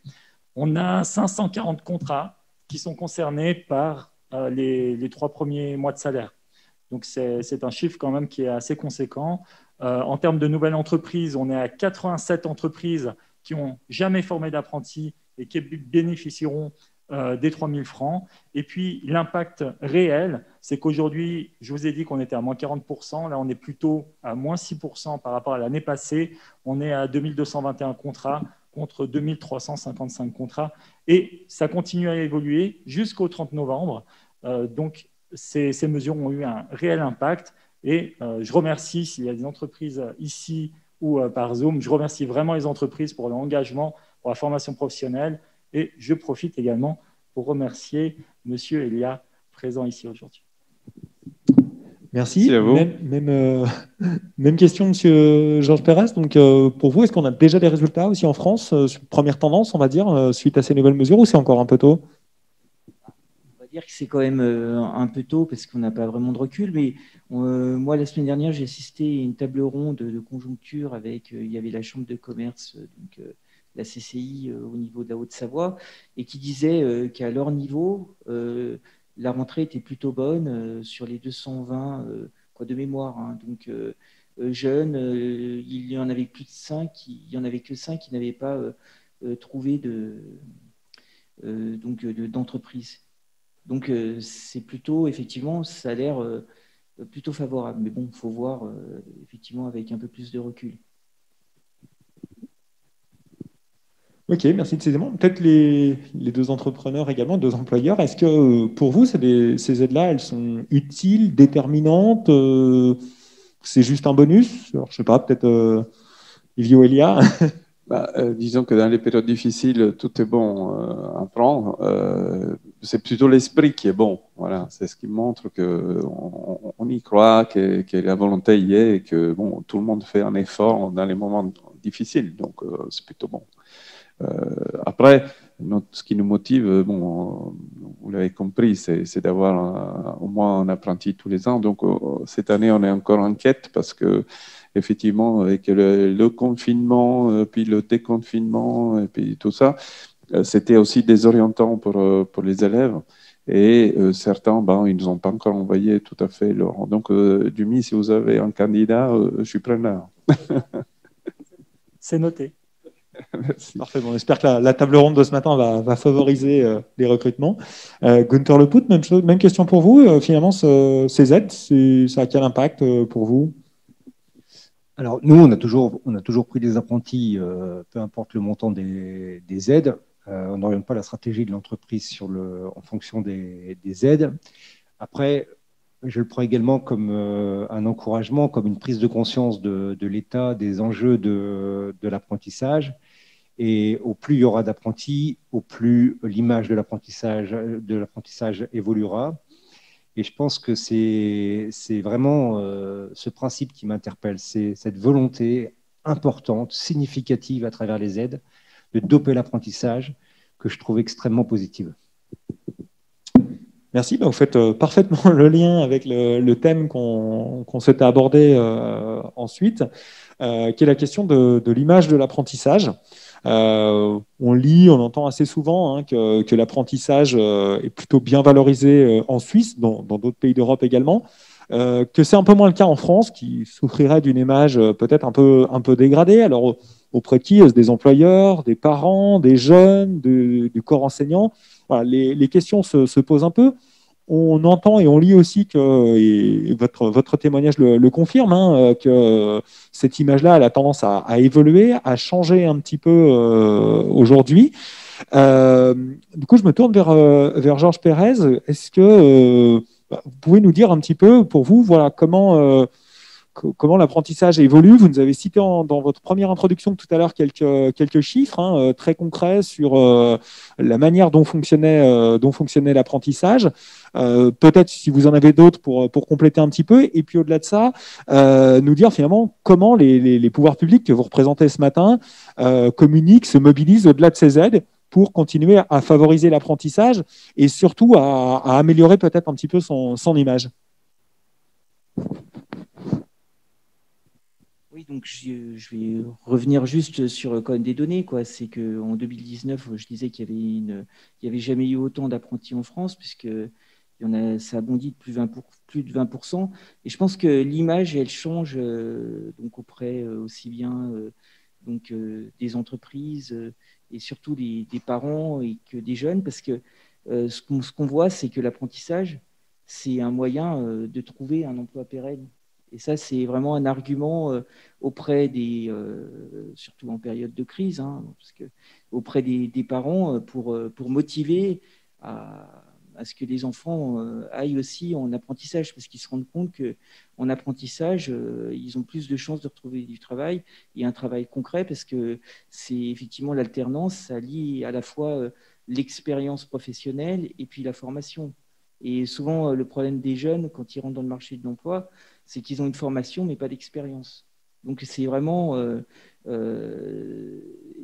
On a 540 contrats qui sont concernés par les 3 premiers mois de salaire. Donc, c'est un chiffre quand même qui est assez conséquent. En termes de nouvelles entreprises, on est à 87 entreprises qui n'ont jamais formé d'apprentis et qui bénéficieront des 3 000 francs. Et puis, l'impact réel, c'est qu'aujourd'hui, je vous ai dit qu'on était à moins 40%. Là, on est plutôt à moins 6% par rapport à l'année passée. On est à 2221 contrats contre 2355 contrats. Et ça continue à évoluer jusqu'au 30 novembre. Donc, ces mesures ont eu un réel impact. Et je remercie, s'il y a des entreprises ici ou par Zoom, je remercie vraiment les entreprises pour leur engagement, pour la formation professionnelle. Et je profite également pour remercier Monsieur Elia, présent ici aujourd'hui. Merci. Merci à vous. Même question, Monsieur Georges Pérez. Donc, pour vous, est-ce qu'on a déjà des résultats aussi en France, première tendance, on va dire, suite à ces nouvelles mesures, ou c'est encore un peu tôt? On va dire que c'est quand même un peu tôt parce qu'on n'a pas vraiment de recul. Mais moi, la semaine dernière, j'ai assisté à une table ronde de conjoncture avec, il y avait la Chambre de commerce, donc la CCI au niveau de la Haute-Savoie, et qui disait qu'à leur niveau, la rentrée était plutôt bonne sur les 220 de mémoire. Hein. Donc, jeunes, il y en avait plus de 5, il y en avait que 5 qui n'avaient pas trouvé d'entreprise. Donc, c'est plutôt, effectivement, ça a l'air plutôt favorable. Mais bon, il faut voir, effectivement, avec un peu plus de recul. Ok, merci de ces éléments. Peut-être les 2 entrepreneurs également, 2 employeurs. Est-ce que pour vous, ces aides-là, elles sont utiles, déterminantes, c'est juste un bonus? Alors, je ne sais pas, peut-être Livio Elia. Disons que dans les périodes difficiles, tout est bon à prendre. C'est plutôt l'esprit qui est bon. Voilà, c'est ce qui montre qu'on y croit, que la volonté y est et que bon, tout le monde fait un effort dans les moments difficiles. Donc, c'est plutôt bon. Après, ce qui nous motive, bon, vous l'avez compris, c'est d'avoir au moins un apprenti tous les ans. Donc, cette année, on est encore en quête parce que, effectivement, avec le confinement, puis le déconfinement, et puis tout ça, c'était aussi désorientant pour les élèves. Et certains, ils ne nous ont pas encore envoyé tout à fait leur. Donc, Dumi, si vous avez un candidat, je suis preneur. C'est noté. Merci. Parfait. Bon, on espère que la table ronde de ce matin va favoriser les recrutements. Gunther Leput, même question pour vous. Finalement, ces aides, ça a quel impact pour vous? Alors, nous, on a toujours pris des apprentis, peu importe le montant des aides. On n'oriente pas la stratégie de l'entreprise en fonction des aides. Après, je le prends également comme un encouragement, comme une prise de conscience de l'État, des enjeux de l'apprentissage. Et au plus il y aura d'apprentis, au plus l'image de l'apprentissage évoluera. Et je pense que c'est vraiment ce principe qui m'interpelle, c'est cette volonté importante, significative à travers les aides, de doper l'apprentissage, que je trouve extrêmement positive. Merci, vous faites parfaitement le lien avec le thème qu'on souhaitait aborder ensuite, qui est la question de l'image de l'apprentissage. On lit, on entend assez souvent que l'apprentissage est plutôt bien valorisé en Suisse, dans d'autres pays d'Europe également, que c'est un peu moins le cas en France, qui souffrirait d'une image peut-être un peu dégradée. Alors, auprès de qui? Des employeurs, des parents, des jeunes, du corps enseignant. Voilà, les questions se posent un peu. On entend et on lit aussi que, et votre témoignage le confirme, que cette image-là, elle a tendance à évoluer, à changer un petit peu aujourd'hui. Du coup, je me tourne vers Georges Pérez. Est-ce que vous pouvez nous dire un petit peu, pour vous, voilà, comment l'apprentissage évolue? Vous nous avez cité dans votre première introduction tout à l'heure quelques chiffres très concrets sur la manière dont fonctionnait l'apprentissage. Peut-être si vous en avez d'autres pour compléter un petit peu. Et puis au-delà de ça, nous dire finalement comment les pouvoirs publics que vous représentez ce matin communiquent, se mobilisent au-delà de ces aides pour continuer à favoriser l'apprentissage et surtout à améliorer peut-être un petit peu son image. Oui, donc je vais revenir juste sur quand même des données, quoi. C'est qu'en 2019, je disais qu'il y avait jamais eu autant d'apprentis en France, puisque ça a bondi de plus de 20%. Et je pense que l'image, elle change donc auprès aussi bien des entreprises et surtout des parents et que des jeunes, parce que ce qu'on voit, c'est que l'apprentissage, c'est un moyen de trouver un emploi pérenne. Et ça, c'est vraiment un argument auprès surtout en période de crise, hein, parce que auprès des parents pour motiver à ce que les enfants aillent aussi en apprentissage, parce qu'ils se rendent compte qu'en apprentissage, ils ont plus de chances de retrouver du travail et un travail concret, parce que c'est effectivement l'alternance, ça lie à la fois l'expérience professionnelle et puis la formation. Et souvent, le problème des jeunes, quand ils rentrent dans le marché de l'emploi, c'est qu'ils ont une formation, mais pas d'expérience. Donc, c'est vraiment... il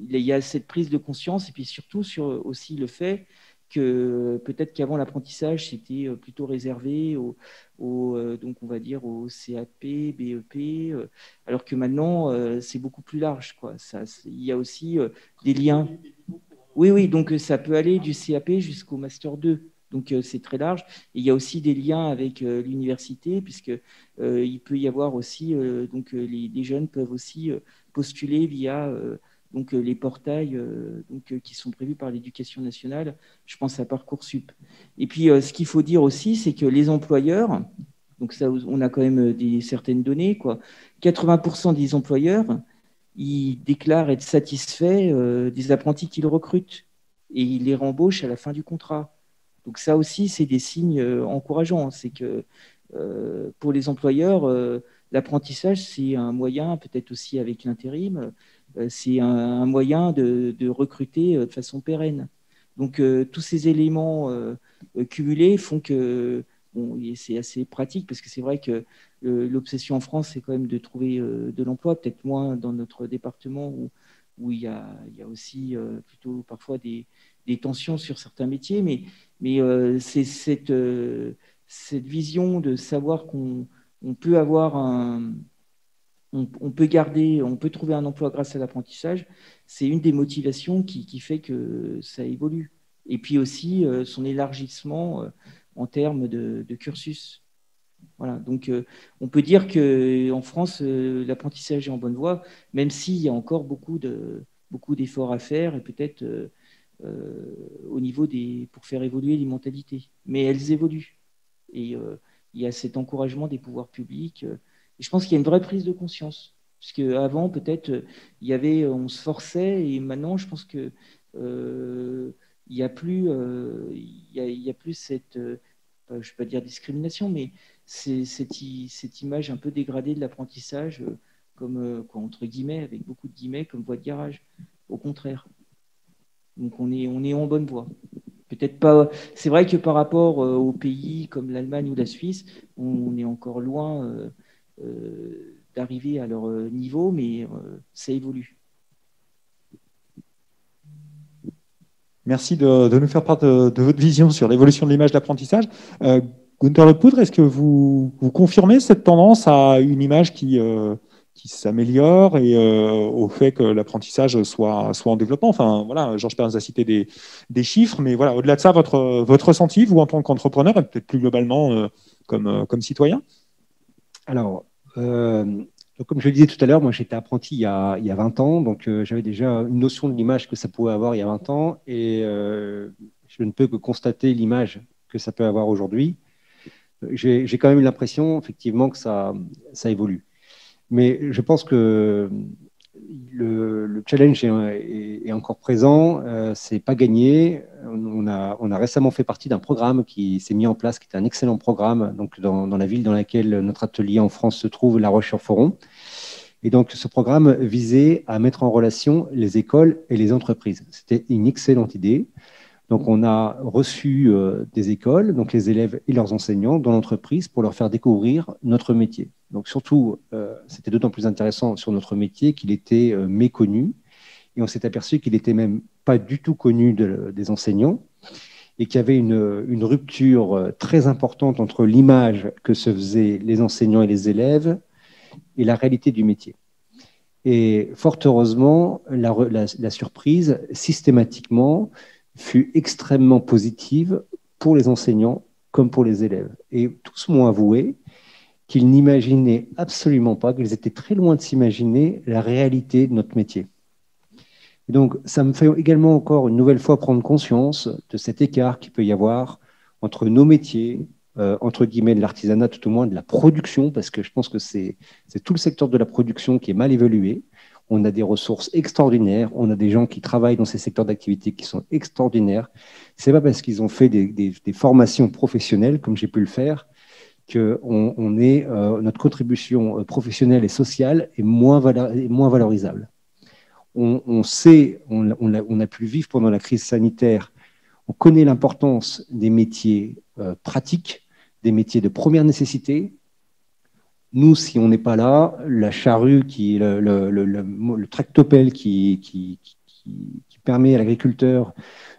y a cette prise de conscience, et puis surtout sur aussi le fait que peut-être qu'avant l'apprentissage, c'était plutôt réservé donc on va dire au CAP, BEP, alors que maintenant, c'est beaucoup plus large, quoi. Il y a aussi des liens. Oui, oui, donc ça peut aller du CAP jusqu'au Master 2. Donc c'est très large. Et il y a aussi des liens avec l'université, puisque il peut y avoir aussi les jeunes peuvent aussi postuler via les portails qui sont prévus par l'Éducation nationale. Je pense à Parcoursup. Et puis ce qu'il faut dire aussi, c'est que les employeurs, donc ça, on a quand même certaines données, quoi. 80% des employeurs, ils déclarent être satisfaits des apprentis qu'ils recrutent et ils les rembauchent à la fin du contrat. Donc ça aussi, c'est des signes encourageants. C'est que pour les employeurs, l'apprentissage, c'est un moyen, peut-être aussi avec l'intérim, c'est un moyen de recruter de façon pérenne. Donc tous ces éléments cumulés font que c'est assez pratique, parce que c'est vrai que l'obsession en France, c'est quand même de trouver de l'emploi, peut-être moins dans notre département où il y a aussi plutôt parfois des tensions sur certains métiers, mais c'est cette vision de savoir qu'on peut avoir on peut garder, on peut trouver un emploi grâce à l'apprentissage, c'est une des motivations qui fait que ça évolue. Et puis aussi son élargissement en termes de cursus. Voilà, donc on peut dire qu'en France, l'apprentissage est en bonne voie, même s'il y a encore beaucoup d'efforts à faire, et peut-être au niveau pour faire évoluer les mentalités. Mais elles évoluent. Et il y a cet encouragement des pouvoirs publics. Et je pense qu'il y a une vraie prise de conscience. Parce qu'avant, peut-être, on se forçait, et maintenant, je pense que il n'y a plus cette, je ne vais pas dire discrimination, mais c'est cette image un peu dégradée de l'apprentissage, comme, entre guillemets, avec beaucoup de guillemets, comme voie de garage. Au contraire. Donc on est en bonne voie. Peut-être pas. C'est vrai que par rapport aux pays comme l'Allemagne ou la Suisse, on est encore loin d'arriver à leur niveau, mais ça évolue. Merci de nous faire part de votre vision sur l'évolution de l'image d'apprentissage. Gunther Lepoudre, est-ce que vous confirmez cette tendance à une image qui s'améliore et au fait que l'apprentissage soit en développement? Enfin, voilà, Georges Perens a cité des chiffres, mais voilà, au-delà de ça, votre ressenti, vous en tant qu'entrepreneur, et peut-être plus globalement comme citoyen? Alors, comme je le disais tout à l'heure, moi j'étais apprenti il y a 20 ans, donc j'avais déjà une notion de l'image que ça pouvait avoir il y a 20 ans, et je ne peux que constater l'image que ça peut avoir aujourd'hui. J'ai quand même l'impression, effectivement, que ça évolue. Mais je pense que le challenge est encore présent, c'est pas gagné. On a récemment fait partie d'un programme qui s'est mis en place, qui est un excellent programme, donc dans la ville dans laquelle notre atelier en France se trouve, La Roche-sur-Foron. Et donc ce programme visait à mettre en relation les écoles et les entreprises. C'était une excellente idée. Donc, on a reçu des écoles, donc les élèves et leurs enseignants dans l'entreprise pour leur faire découvrir notre métier. Donc, surtout, c'était d'autant plus intéressant sur notre métier qu'il était méconnu. Et on s'est aperçu qu'il n'était même pas du tout connu des enseignants et qu'il y avait une rupture très importante entre l'image que se faisaient les enseignants et les élèves et la réalité du métier. Et fort heureusement, la surprise, systématiquement, fut extrêmement positive pour les enseignants comme pour les élèves. Et tous m'ont avoué qu'ils n'imaginaient absolument pas, qu'ils étaient très loin de s'imaginer la réalité de notre métier. Et donc, ça me fait également encore une nouvelle fois prendre conscience de cet écart qu'il peut y avoir entre nos métiers, entre guillemets de l'artisanat, tout au moins de la production, parce que je pense que c'est tout le secteur de la production qui est mal évalué. On a des ressources extraordinaires, on a des gens qui travaillent dans ces secteurs d'activité qui sont extraordinaires. Ce n'est pas parce qu'ils ont fait des formations professionnelles, comme j'ai pu le faire, que notre contribution professionnelle et sociale est moins valorisable. On a pu le vivre pendant la crise sanitaire, on connaît l'importance des métiers pratiques, des métiers de première nécessité. Nous, si on n'est pas là, la charrue, le tractopelle qui permet à l'agriculteur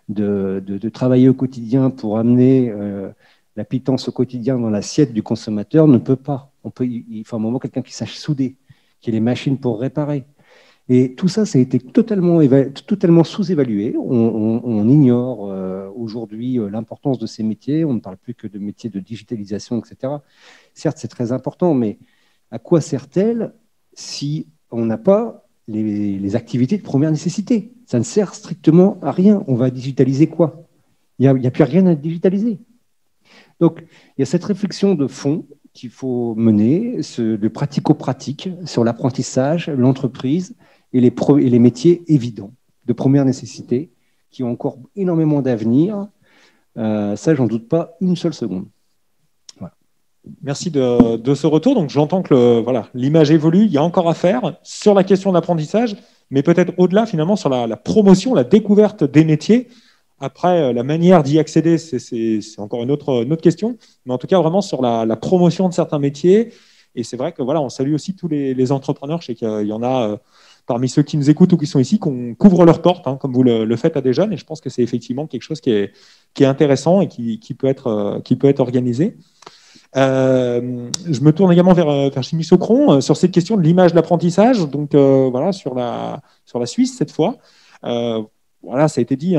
de travailler au quotidien pour amener la pitance au quotidien dans l'assiette du consommateur ne peut pas. Il faut un moment quelqu'un qui sache souder, qui ait les machines pour réparer. Et tout ça, ça a été totalement sous-évalué. On ignore aujourd'hui l'importance de ces métiers. On ne parle plus que de métiers de digitalisation, etc. Certes, c'est très important, mais à quoi sert-elle si on n'a pas les activités de première nécessité? Ça ne sert strictement à rien. On va digitaliser quoi? Il n'y a plus rien à digitaliser. Donc, il y a cette réflexion de fond qu'il faut mener, de pratico-pratique sur l'apprentissage, l'entreprise et les métiers évidents, de première nécessité, qui ont encore énormément d'avenir. Ça, j'en doute pas une seule seconde. Voilà. Merci de ce retour. Donc, j'entends que l'image évolue. Il y a encore à faire sur la question de l'apprentissage, mais peut-être au-delà, finalement, sur la promotion, la découverte des métiers. Après, la manière d'y accéder, c'est encore une autre question. Mais en tout cas, vraiment sur la promotion de certains métiers. Et c'est vrai que on salue aussi tous les entrepreneurs. Je sais qu'il y en a parmi ceux qui nous écoutent ou qui sont ici, qu'on couvre leurs portes, comme vous le faites à des jeunes. Et je pense que c'est effectivement quelque chose qui est intéressant et qui peut être organisé. Je me tourne également vers Chimie Socron sur cette question de l'image de l'apprentissage. Donc sur la Suisse cette fois. Ça a été dit,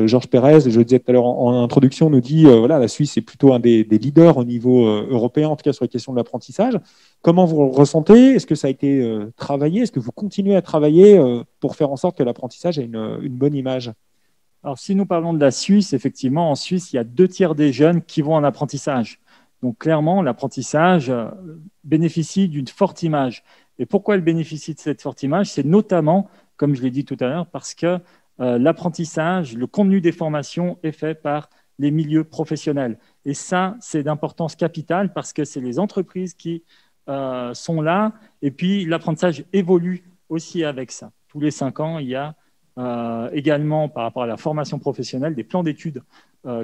Georges Pérez, je le disais tout à l'heure en introduction, nous dit la Suisse est plutôt un des leaders au niveau européen, en tout cas sur la question de l'apprentissage. Comment vous le ressentez? Est-ce que ça a été travaillé? Est-ce que vous continuez à travailler pour faire en sorte que l'apprentissage ait une bonne image? Alors, si nous parlons de la Suisse, effectivement, en Suisse, il y a 2/3 des jeunes qui vont en apprentissage. Donc, clairement, l'apprentissage bénéficie d'une forte image. Et pourquoi elle bénéficie de cette forte image? C'est notamment, comme je l'ai dit tout à l'heure, parce que l'apprentissage, le contenu des formations est fait par les milieux professionnels. Et ça, c'est d'importance capitale parce que c'est les entreprises qui sont là. Et puis, l'apprentissage évolue aussi avec ça. Tous les 5 ans, il y a également, par rapport à la formation professionnelle, des plans d'études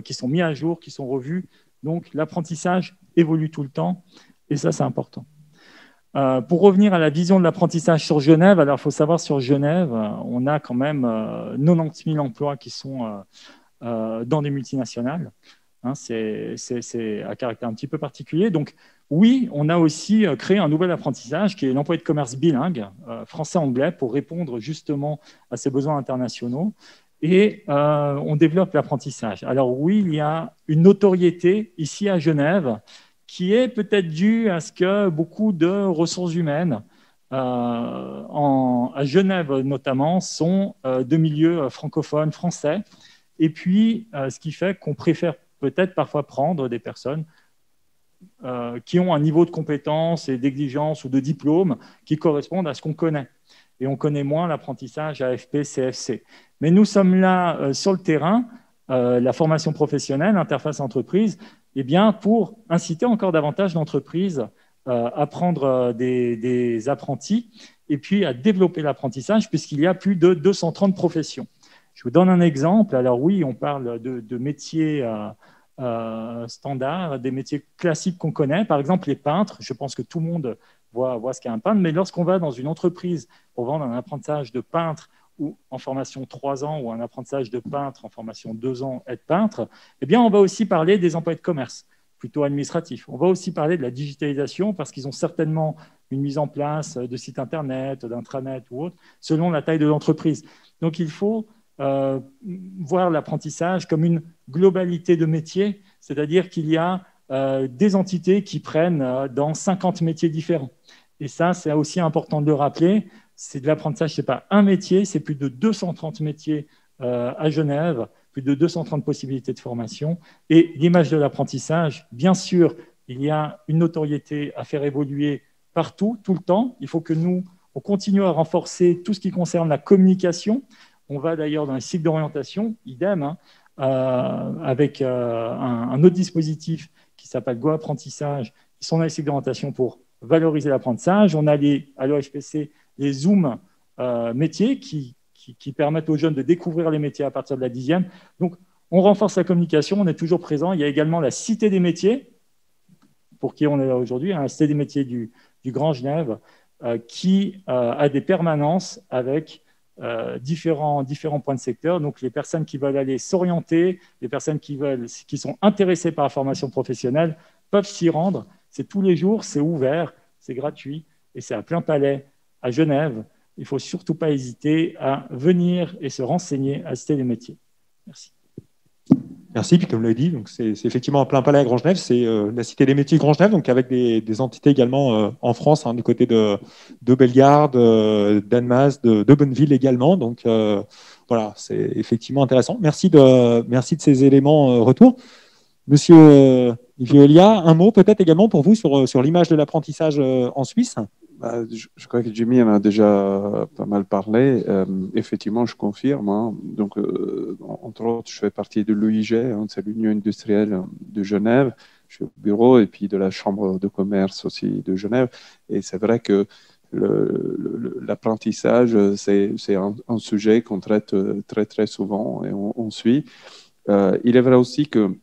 qui sont mis à jour, qui sont revus. Donc, l'apprentissage évolue tout le temps. Et ça, c'est important. Pour revenir à la vision de l'apprentissage sur Genève, alors il faut savoir sur Genève, on a quand même 90 000 emplois qui sont dans des multinationales. C'est à caractère un petit peu particulier. Donc oui, on a aussi créé un nouvel apprentissage qui est l'employé de commerce bilingue, français-anglais, pour répondre justement à ces besoins internationaux. Et on développe l'apprentissage. Alors oui, il y a une notoriété ici à Genève qui est peut-être due à ce que beaucoup de ressources humaines, à Genève notamment, sont de milieux francophones, français. Et puis, ce qui fait qu'on préfère peut-être parfois prendre des personnes qui ont un niveau de compétence et d'exigence ou de diplôme qui correspondent à ce qu'on connaît. Et on connaît moins l'apprentissage AFP, CFC. Mais nous sommes là sur le terrain, la formation professionnelle, l'interface entreprise, pour inciter encore davantage d'entreprises à prendre des apprentis et puis à développer l'apprentissage puisqu'il y a plus de 230 professions. Je vous donne un exemple. Alors oui, on parle de métiers standards, des métiers classiques qu'on connaît. Par exemple, les peintres. Je pense que tout le monde voit ce qu'est un peintre. Mais lorsqu'on va dans une entreprise pour vendre un apprentissage de peintre ou en formation 3 ans ou un apprentissage de peintre en formation 2 ans, être peintre, on va aussi parler des employés de commerce, plutôt administratifs. On va aussi parler de la digitalisation parce qu'ils ont certainement une mise en place de sites internet, d'intranet ou autre, selon la taille de l'entreprise. Donc il faut voir l'apprentissage comme une globalité de métiers, c'est-à-dire qu'il y a des entités qui prennent dans 50 métiers différents. Et ça, c'est aussi important de le rappeler, c'est de l'apprentissage, ce n'est pas un métier, c'est plus de 230 métiers à Genève, plus de 230 possibilités de formation. Et l'image de l'apprentissage, bien sûr, il y a une notoriété à faire évoluer partout, tout le temps. Il faut que nous, on continue à renforcer tout ce qui concerne la communication. On va d'ailleurs dans les cycles d'orientation, idem, hein, avec un autre dispositif qui s'appelle Go Apprentissage. Ils sont dans les cycles d'orientation pour valoriser l'apprentissage. On a à l'OHPC les Zooms métiers qui permettent aux jeunes de découvrir les métiers à partir de la 10e. Donc, on renforce la communication, on est toujours présent. Il y a également la Cité des métiers, pour qui on est là aujourd'hui, la Cité des métiers du Grand Genève, qui a des permanences avec différents points de secteur. Donc, les personnes qui veulent aller s'orienter, les personnes qui sont intéressées par la formation professionnelle peuvent s'y rendre. C'est tous les jours, c'est ouvert, c'est gratuit et c'est à plein palais à Genève. Il ne faut surtout pas hésiter à venir et se renseigner à la Cité des métiers. Merci. Merci. Puis comme l'a dit, donc c'est effectivement à plein palais à Grand Genève, c'est la Cité des métiers Grand Genève, donc avec des entités également en France, hein, du côté de Bellegarde, d'Annemasse, de Bonneville également. Donc voilà, c'est effectivement intéressant. Merci de ces éléments retour. Monsieur Violia, un mot peut-être également pour vous sur l'image de l'apprentissage en Suisse. Je crois que Jimmy en a déjà pas mal parlé. Effectivement, je confirme. Hein. Donc, entre autres, je fais partie de l'UIG, hein, c'est l'Union industrielle de Genève. Je suis au bureau et puis de la Chambre de commerce aussi de Genève. Et c'est vrai que l'apprentissage, c'est un sujet qu'on traite très, très souvent et on suit. Il est vrai aussi que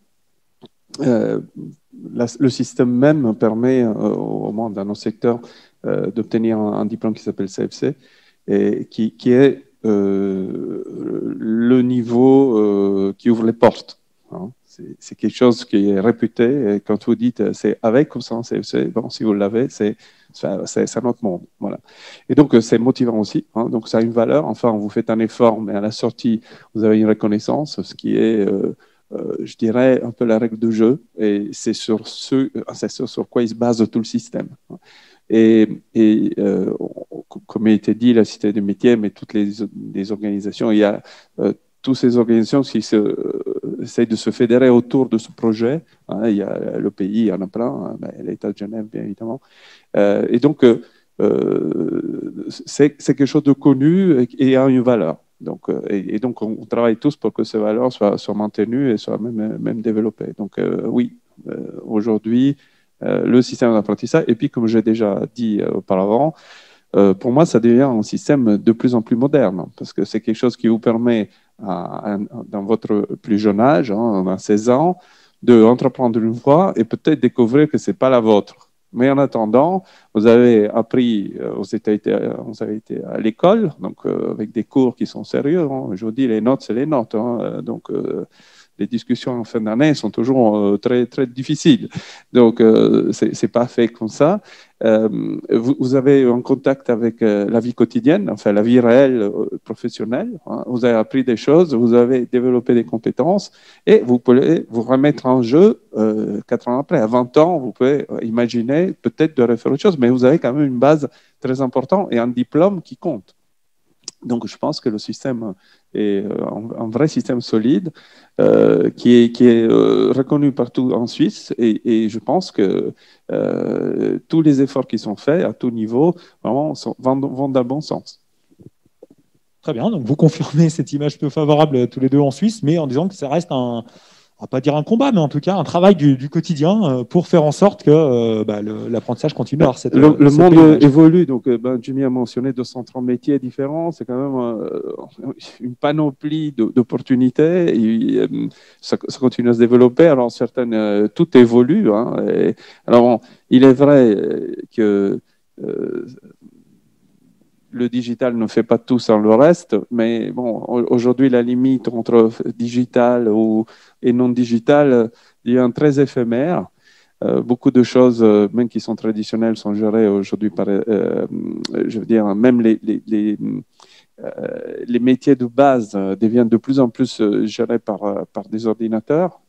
le système même permet au moins dans nos secteurs d'obtenir un diplôme qui s'appelle CFC et qui est le niveau qui ouvre les portes. Hein. C'est quelque chose qui est réputé et quand vous dites c'est avec ou sans CFC, bon, si vous l'avez, c'est un autre monde. Voilà. Et donc c'est motivant aussi. Hein. Donc ça a une valeur. Enfin, vous faites un effort, mais à la sortie, vous avez une reconnaissance, ce qui est je dirais, un peu la règle de jeu, et c'est sur quoi il se base tout le système. Et comme il a été dit, la Cité des métiers, mais toutes les organisations, il y a toutes ces organisations qui essayent de se fédérer autour de ce projet. Hein, il y a le pays, il y en a plein, hein, l'État de Genève, bien évidemment. Et donc, c'est quelque chose de connu et a une valeur. Donc, et donc, on travaille tous pour que ces valeurs soient maintenues et soient même développées. Donc, oui, aujourd'hui, le système d'apprentissage, et puis, comme j'ai déjà dit auparavant, pour moi, ça devient un système de plus en plus moderne, parce que c'est quelque chose qui vous permet, dans votre plus jeune âge, hein, à 16 ans, d'entreprendre une voie et peut-être découvrir que ce n'est pas la vôtre. Mais en attendant, vous avez appris, vous avez été à l'école, donc avec des cours qui sont sérieux. Hein. Je vous dis, les notes, c'est les notes. Hein. Donc, les discussions en fin d'année sont toujours très, très difficiles. Donc, c'est pas fait comme ça. Vous avez un contact avec la vie quotidienne, enfin la vie réelle professionnelle. Hein. Vous avez appris des choses, vous avez développé des compétences et vous pouvez vous remettre en jeu 4 ans après. À 20 ans, vous pouvez imaginer peut-être de refaire autre chose, mais vous avez quand même une base très importante et un diplôme qui compte. Donc, je pense que le système est un vrai système solide qui est reconnu partout en Suisse et je pense que tous les efforts qui sont faits à tout niveau vraiment vont dans le bon sens. Très bien, donc vous confirmez cette image peu favorable tous les deux en Suisse, mais en disant que ça reste on va pas dire un combat, mais en tout cas un travail du quotidien pour faire en sorte que l'apprentissage continue à avoir cette le monde évolue, donc Jimmy a mentionné 230 métiers différents, c'est quand même une panoplie d'opportunités, et ça continue à se développer, alors certaines, tout évolue, hein, alors il est vrai que le digital ne fait pas tout sans le reste, mais bon, aujourd'hui, la limite entre digital et non digital devient très éphémère. beaucoup de choses, même qui sont traditionnelles, sont gérées aujourd'hui par, je veux dire, même les métiers de base deviennent de plus en plus gérés par des ordinateurs.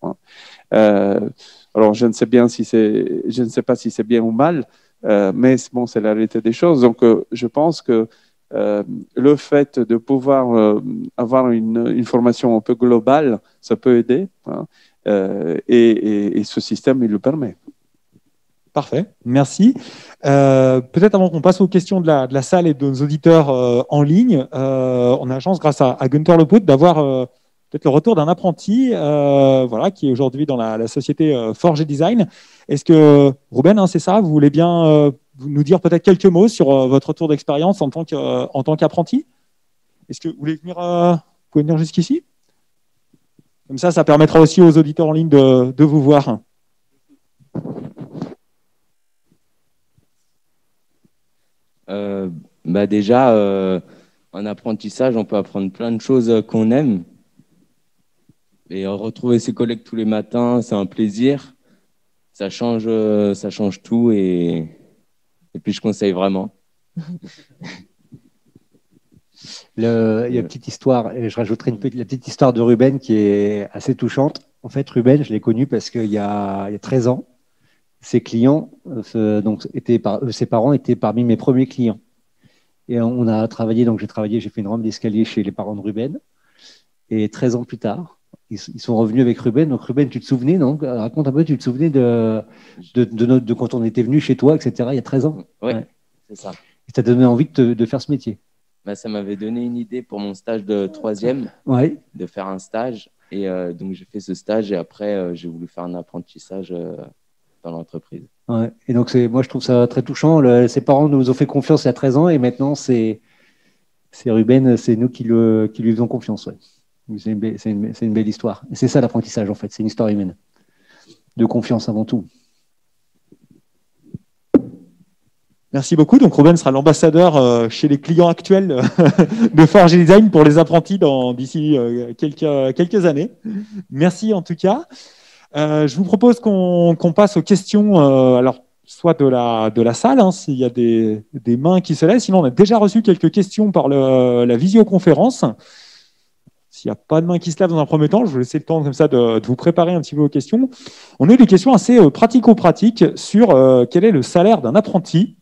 Alors, je ne sais pas si c'est bien ou mal, mais bon, c'est la réalité des choses. Donc, je pense que le fait de pouvoir avoir une formation un peu globale, ça peut aider, hein, et ce système, il le permet. Parfait, merci. Peut-être avant qu'on passe aux questions de la salle et de nos auditeurs en ligne, on a la chance, grâce à Gunther Leput, d'avoir peut-être le retour d'un apprenti voilà, qui est aujourd'hui dans la société Forge Design. Est-ce que, Ruben, hein, c'est ça, vous voulez bien nous dire peut-être quelques mots sur votre retour d'expérience en tant qu'apprenti? Est-ce que vous voulez venir jusqu'ici? Comme ça permettra aussi aux auditeurs en ligne de vous voir. Déjà, en apprentissage, on peut apprendre plein de choses qu'on aime. Et retrouver ses collègues tous les matins, c'est un plaisir. Ça change tout. Et puis, je conseille vraiment. Il y a une petite histoire, et je rajouterai la petite histoire de Ruben qui est assez touchante. En fait, Ruben, je l'ai connu parce qu'il y a 13 ans, ses clients, ses parents étaient parmi mes premiers clients. Et on a travaillé, j'ai fait une rampe d'escalier chez les parents de Ruben. Et 13 ans plus tard, ils sont revenus avec Ruben. Donc Ruben, tu te souvenais, non? Raconte un peu, tu te souvenais de quand on était venu chez toi, etc., il y a 13 ans? Oui, ouais. C'est ça. Et ça t'a donné envie de faire ce métier? Ça m'avait donné une idée pour mon stage de 3e, ouais. De faire un stage. Et donc, j'ai fait ce stage et après, j'ai voulu faire un apprentissage dans l'entreprise. Ouais. Et donc, moi, je trouve ça très touchant. Ses parents nous ont fait confiance il y a 13 ans et maintenant, c'est Ruben, c'est nous qui lui faisons confiance. Ouais. C'est une belle histoire. Et c'est ça l'apprentissage, en fait. C'est une histoire humaine. De confiance avant tout. Merci beaucoup. Donc, Ruben sera l'ambassadeur chez les clients actuels de Forge Design pour les apprentis d'ici quelques années. Merci en tout cas. Je vous propose qu'on passe aux questions, alors soit de la salle, hein, s'il y a des mains qui se lèvent. Sinon, on a déjà reçu quelques questions par la visioconférence. S'il n'y a pas de mains qui se lèvent dans un premier temps, je vais laisser le temps comme ça de vous préparer un petit peu aux questions. On a eu des questions assez pratico-pratiques sur quel est le salaire d'un apprenti.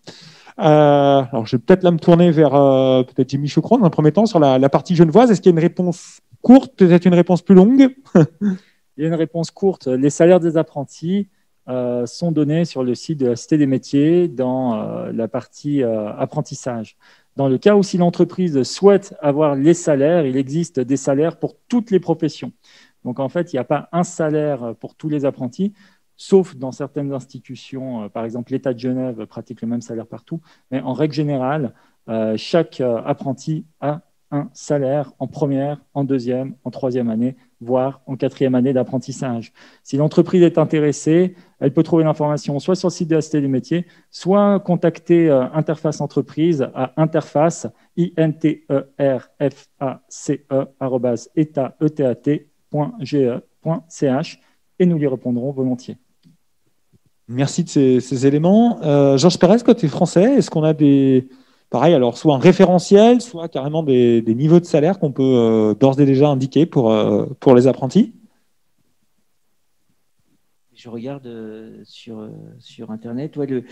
Alors, je vais peut-être là me tourner vers peut-être Jimmy Chocron dans un premier temps sur la partie genevoise. Est-ce qu'il y a une réponse courte, peut-être une réponse plus longue? Il y a une réponse courte. Les salaires des apprentis sont donnés sur le site de la Cité des métiers dans la partie apprentissage. Dans le cas où si l'entreprise souhaite avoir les salaires, il existe des salaires pour toutes les professions. Donc en fait, il n'y a pas un salaire pour tous les apprentis, sauf dans certaines institutions, par exemple l'État de Genève pratique le même salaire partout, mais en règle générale, chaque apprenti a un salaire en première, en deuxième, en troisième année, voire en quatrième année d'apprentissage. Si l'entreprise est intéressée, elle peut trouver l'information soit sur le site de la Cité des métiers, soit contacter Interface Entreprise à interface, interface@etat.ge.ch et nous lui répondrons volontiers. Merci de ces éléments. Georges Pérez, côté français, est-ce qu'on a pareil, alors soit un référentiel, soit carrément des niveaux de salaire qu'on peut d'ores et déjà indiquer pour les apprentis? Je regarde sur Internet. Ouais, le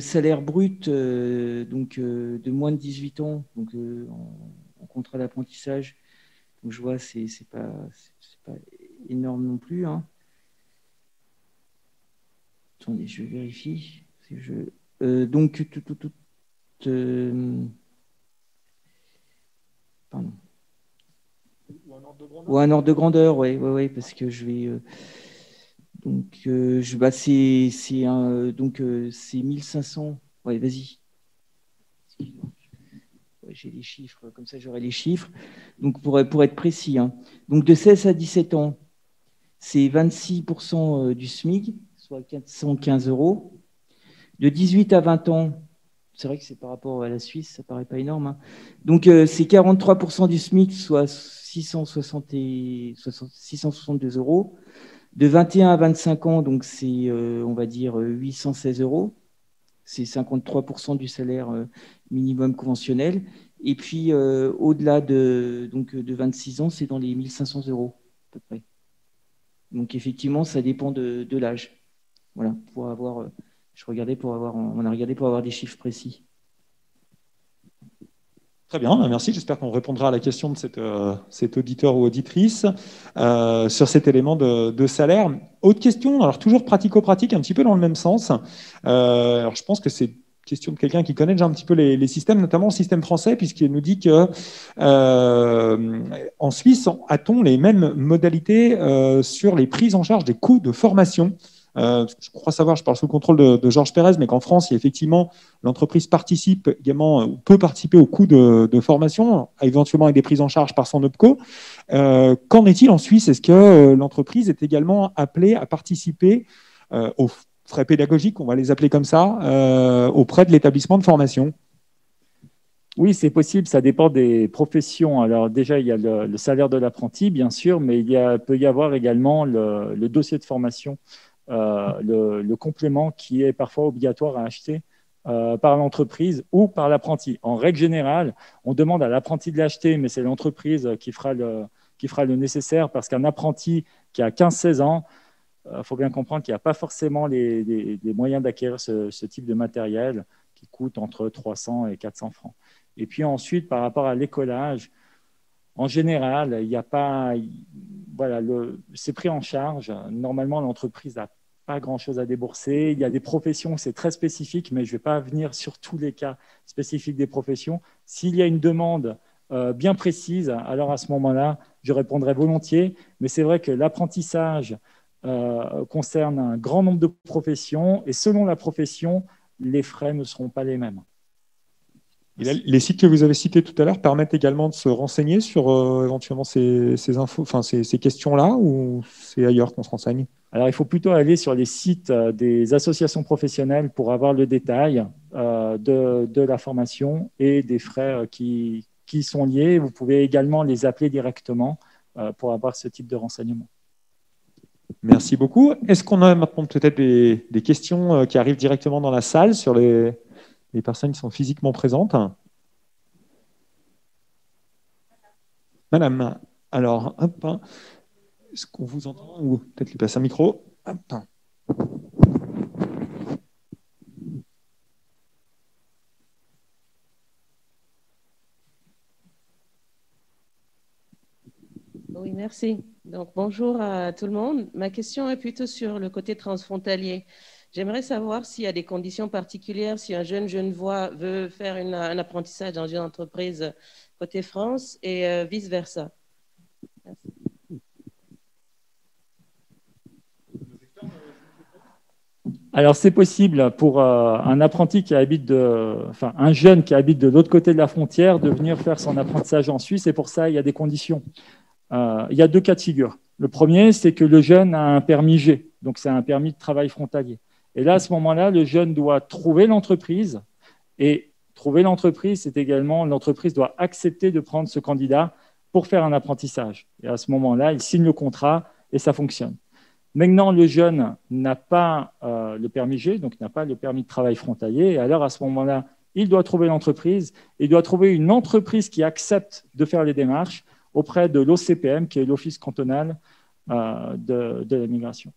salaire brut de moins de 18 ans en contrat d'apprentissage, donc je vois c'est pas énorme non plus. Hein. Attendez, je vérifie. Pardon. Ou un ordre de grandeur, ouais, parce que je vais. C'est 1500. Ouais, vas-y. Ouais, j'ai les chiffres, comme ça j'aurai les chiffres. Donc pour être précis, hein. Donc de 16 à 17 ans, c'est 26% du SMIC, soit 415 €. De 18 à 20 ans, c'est vrai que c'est par rapport à la Suisse, ça paraît pas énorme. Hein. Donc, c'est 43% du SMIC, soit 662 €. De 21 à 25 ans, donc c'est, on va dire, 816 €. C'est 53% du salaire minimum conventionnel. Et puis, au-delà de 26 ans, c'est dans les 1500 € à peu près. Donc, effectivement, ça dépend de l'âge. Voilà, pour avoir, on a regardé pour avoir des chiffres précis. Très bien, merci. J'espère qu'on répondra à la question de cet auditeur ou auditrice sur cet élément de salaire. Autre question, alors toujours pratico-pratique, un petit peu dans le même sens. Alors je pense que c'est une question de quelqu'un qui connaît déjà un petit peu les systèmes, notamment le système français, puisqu'il nous dit que en Suisse, a-t-on les mêmes modalités sur les prises en charge des coûts de formation? Je crois savoir, je parle sous le contrôle de Georges Pérez, mais qu'en France, il y a effectivement, l'entreprise participe également, ou peut participer au coût de formation, éventuellement avec des prises en charge par son OPCO. Qu'en est-il en Suisse? Est-ce que l'entreprise est également appelée à participer aux frais pédagogiques, on va les appeler comme ça, auprès de l'établissement de formation? Oui, c'est possible, ça dépend des professions. Alors déjà, il y a le salaire de l'apprenti, bien sûr, mais peut y avoir également le dossier de formation, le complément qui est parfois obligatoire à acheter par l'entreprise ou par l'apprenti. En règle générale, on demande à l'apprenti de l'acheter, mais c'est l'entreprise qui fera le nécessaire, parce qu'un apprenti qui a 15-16 ans, il faut bien comprendre qu'il n'y a pas forcément les moyens d'acquérir ce type de matériel qui coûte entre 300 et 400 francs. Et puis ensuite, par rapport à l'écolage, en général, il n'y a pas, voilà, c'est pris en charge. Normalement, l'entreprise n'a pas grand-chose à débourser. Il y a des professions, c'est très spécifique, mais je ne vais pas venir sur tous les cas spécifiques des professions. S'il y a une demande bien précise, alors à ce moment-là, je répondrai volontiers. Mais c'est vrai que l'apprentissage concerne un grand nombre de professions, et selon la profession, les frais ne seront pas les mêmes. Et là, les sites que vous avez cités tout à l'heure permettent également de se renseigner sur éventuellement ces infos, enfin ces questions-là, ou c'est ailleurs qu'on se renseigne? Alors, il faut plutôt aller sur les sites des associations professionnelles pour avoir le détail de la formation et des frais qui y sont liés. Vous pouvez également les appeler directement pour avoir ce type de renseignements. Merci beaucoup. Est-ce qu'on a maintenant peut-être des questions qui arrivent directement dans la salle sur les personnes qui sont physiquement présentes? Madame, alors, hop, est-ce qu'on vous entend, ou peut-être lui passer un micro? Hop. Oui, merci. Donc, bonjour à tout le monde. Ma question est plutôt sur le côté transfrontalier. J'aimerais savoir s'il y a des conditions particulières, si un jeune Genevois veut faire un apprentissage dans une entreprise côté France et vice-versa. Merci. Alors, c'est possible pour un apprenti qui habite un jeune qui habite de l'autre côté de la frontière de venir faire son apprentissage en Suisse, et pour ça, il y a des conditions. Il y a deux cas de figure. Le premier, c'est que le jeune a un permis G, donc c'est un permis de travail frontalier. Et là, à ce moment-là, le jeune doit trouver l'entreprise, et trouver l'entreprise, c'est également l'entreprise doit accepter de prendre ce candidat pour faire un apprentissage. Et à ce moment-là, il signe le contrat et ça fonctionne. Maintenant, le jeune n'a pas le permis G, donc n'a pas le permis de travail frontalier. Et alors, à ce moment-là, il doit trouver l'entreprise. Il doit trouver une entreprise qui accepte de faire les démarches auprès de l'OCPM, qui est l'Office cantonal de la migration.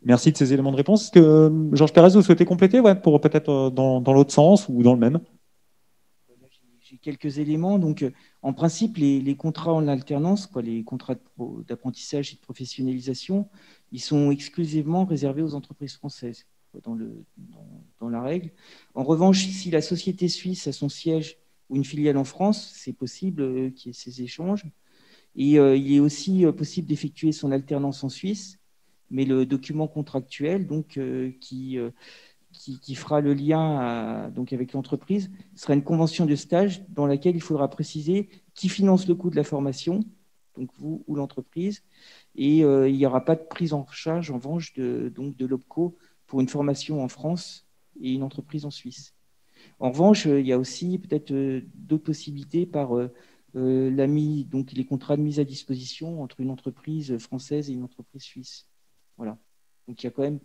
Merci de ces éléments de réponse. Est-ce que, Georges Pérez, vous souhaitez compléter, pour peut-être dans l'autre sens ou dans le même? J'ai quelques éléments. Donc, en principe, les contrats en alternance, les contrats d'apprentissage et de professionnalisation, ils sont exclusivement réservés aux entreprises françaises, dans la règle. En revanche, si la société suisse a son siège ou une filiale en France, c'est possible qu'il y ait ces échanges. Et il est aussi possible d'effectuer son alternance en Suisse, mais le document contractuel qui fera le lien donc avec l'entreprise sera une convention de stage dans laquelle il faudra préciser qui finance le coût de la formation, donc vous ou l'entreprise, et il n'y aura pas de prise en charge en revanche de l'OPCO pour une formation en France et une entreprise en Suisse. En revanche, il y a aussi peut-être d'autres possibilités par donc les contrats de mise à disposition entre une entreprise française et une entreprise suisse. Voilà. Donc il y a quand même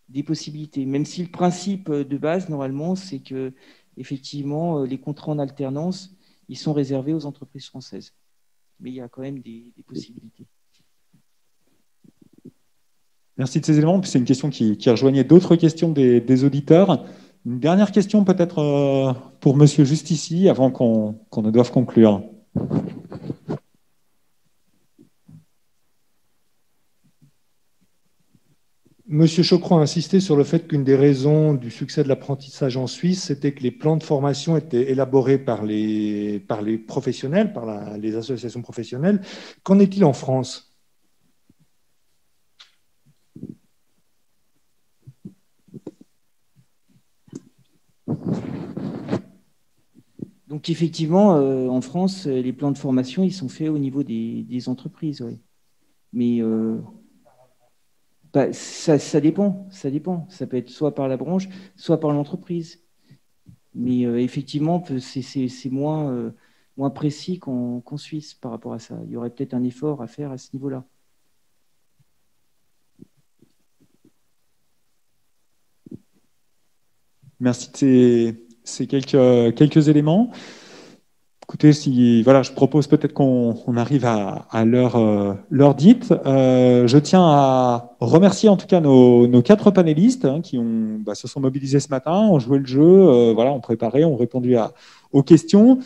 des possibilités, même si le principe de base, normalement, c'est que effectivement, les contrats en alternance, ils sont réservés aux entreprises françaises. Mais il y a quand même des possibilités. Merci de ces éléments. C'est une question qui rejoignait d'autres questions des auditeurs. Une dernière question peut-être pour Monsieur juste ici, avant qu'on ne doive conclure. Monsieur Chocron a insisté sur le fait qu'une des raisons du succès de l'apprentissage en Suisse, c'était que les plans de formation étaient élaborés par les professionnels, par les associations professionnelles. Qu'en est-il en France ? Donc effectivement, en France, les plans de formation, ils sont faits au niveau des entreprises. Ouais. Mais ça dépend. Ça peut être soit par la branche, soit par l'entreprise. Mais effectivement, c'est moins précis qu'en Suisse par rapport à ça. Il y aurait peut-être un effort à faire à ce niveau-là. Merci de ces quelques éléments. Écoutez, je propose peut-être qu'on arrive à l'heure dite. Je tiens à remercier en tout cas nos 4 panélistes qui se sont mobilisés ce matin, ont joué le jeu, ont préparé, ont répondu aux questions.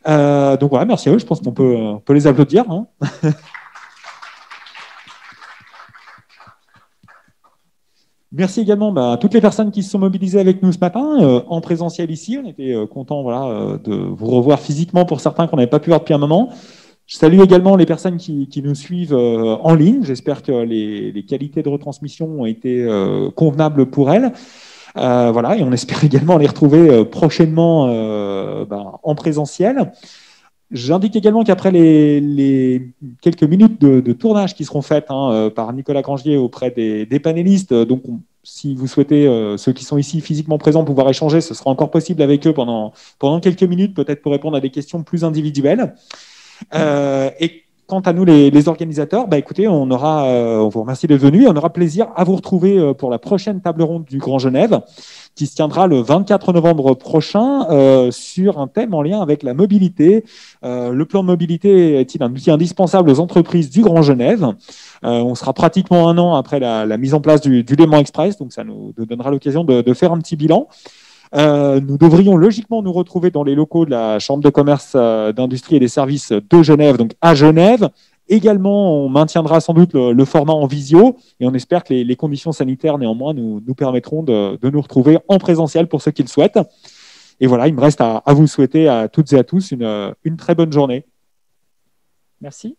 Donc voilà, merci à eux. Je pense qu'on peut les applaudir. Hein. Merci également à toutes les personnes qui se sont mobilisées avec nous ce matin, en présentiel ici. On était contents de vous revoir physiquement pour certains qu'on n'avait pas pu voir depuis un moment. Je salue également les personnes qui nous suivent en ligne. J'espère que les qualités de retransmission ont été convenables pour elles. Et on espère également les retrouver prochainement en présentiel. J'indique également qu'après les quelques minutes de tournage qui seront faites par Nicolas Grangier auprès des panélistes, donc si vous souhaitez, ceux qui sont ici physiquement présents, pouvoir échanger, ce sera encore possible avec eux pendant quelques minutes, peut-être pour répondre à des questions plus individuelles. Et quant à nous, les organisateurs, écoutez, on vous remercie d'être venus et on aura plaisir à vous retrouver pour la prochaine table ronde du Grand Genève, qui se tiendra le 24 novembre prochain sur un thème en lien avec la mobilité. Le plan de mobilité est-il un outil indispensable aux entreprises du Grand Genève ? On sera pratiquement un an après la mise en place du Léman Express, donc ça nous donnera l'occasion de faire un petit bilan. Nous devrions logiquement nous retrouver dans les locaux de la Chambre de commerce, d'industrie et des services de Genève, donc à Genève. Également, on maintiendra sans doute le format en visio et on espère que les conditions sanitaires, néanmoins, nous permettront de nous retrouver en présentiel pour ceux qui le souhaitent. Et voilà, il me reste à vous souhaiter à toutes et à tous une très bonne journée. Merci.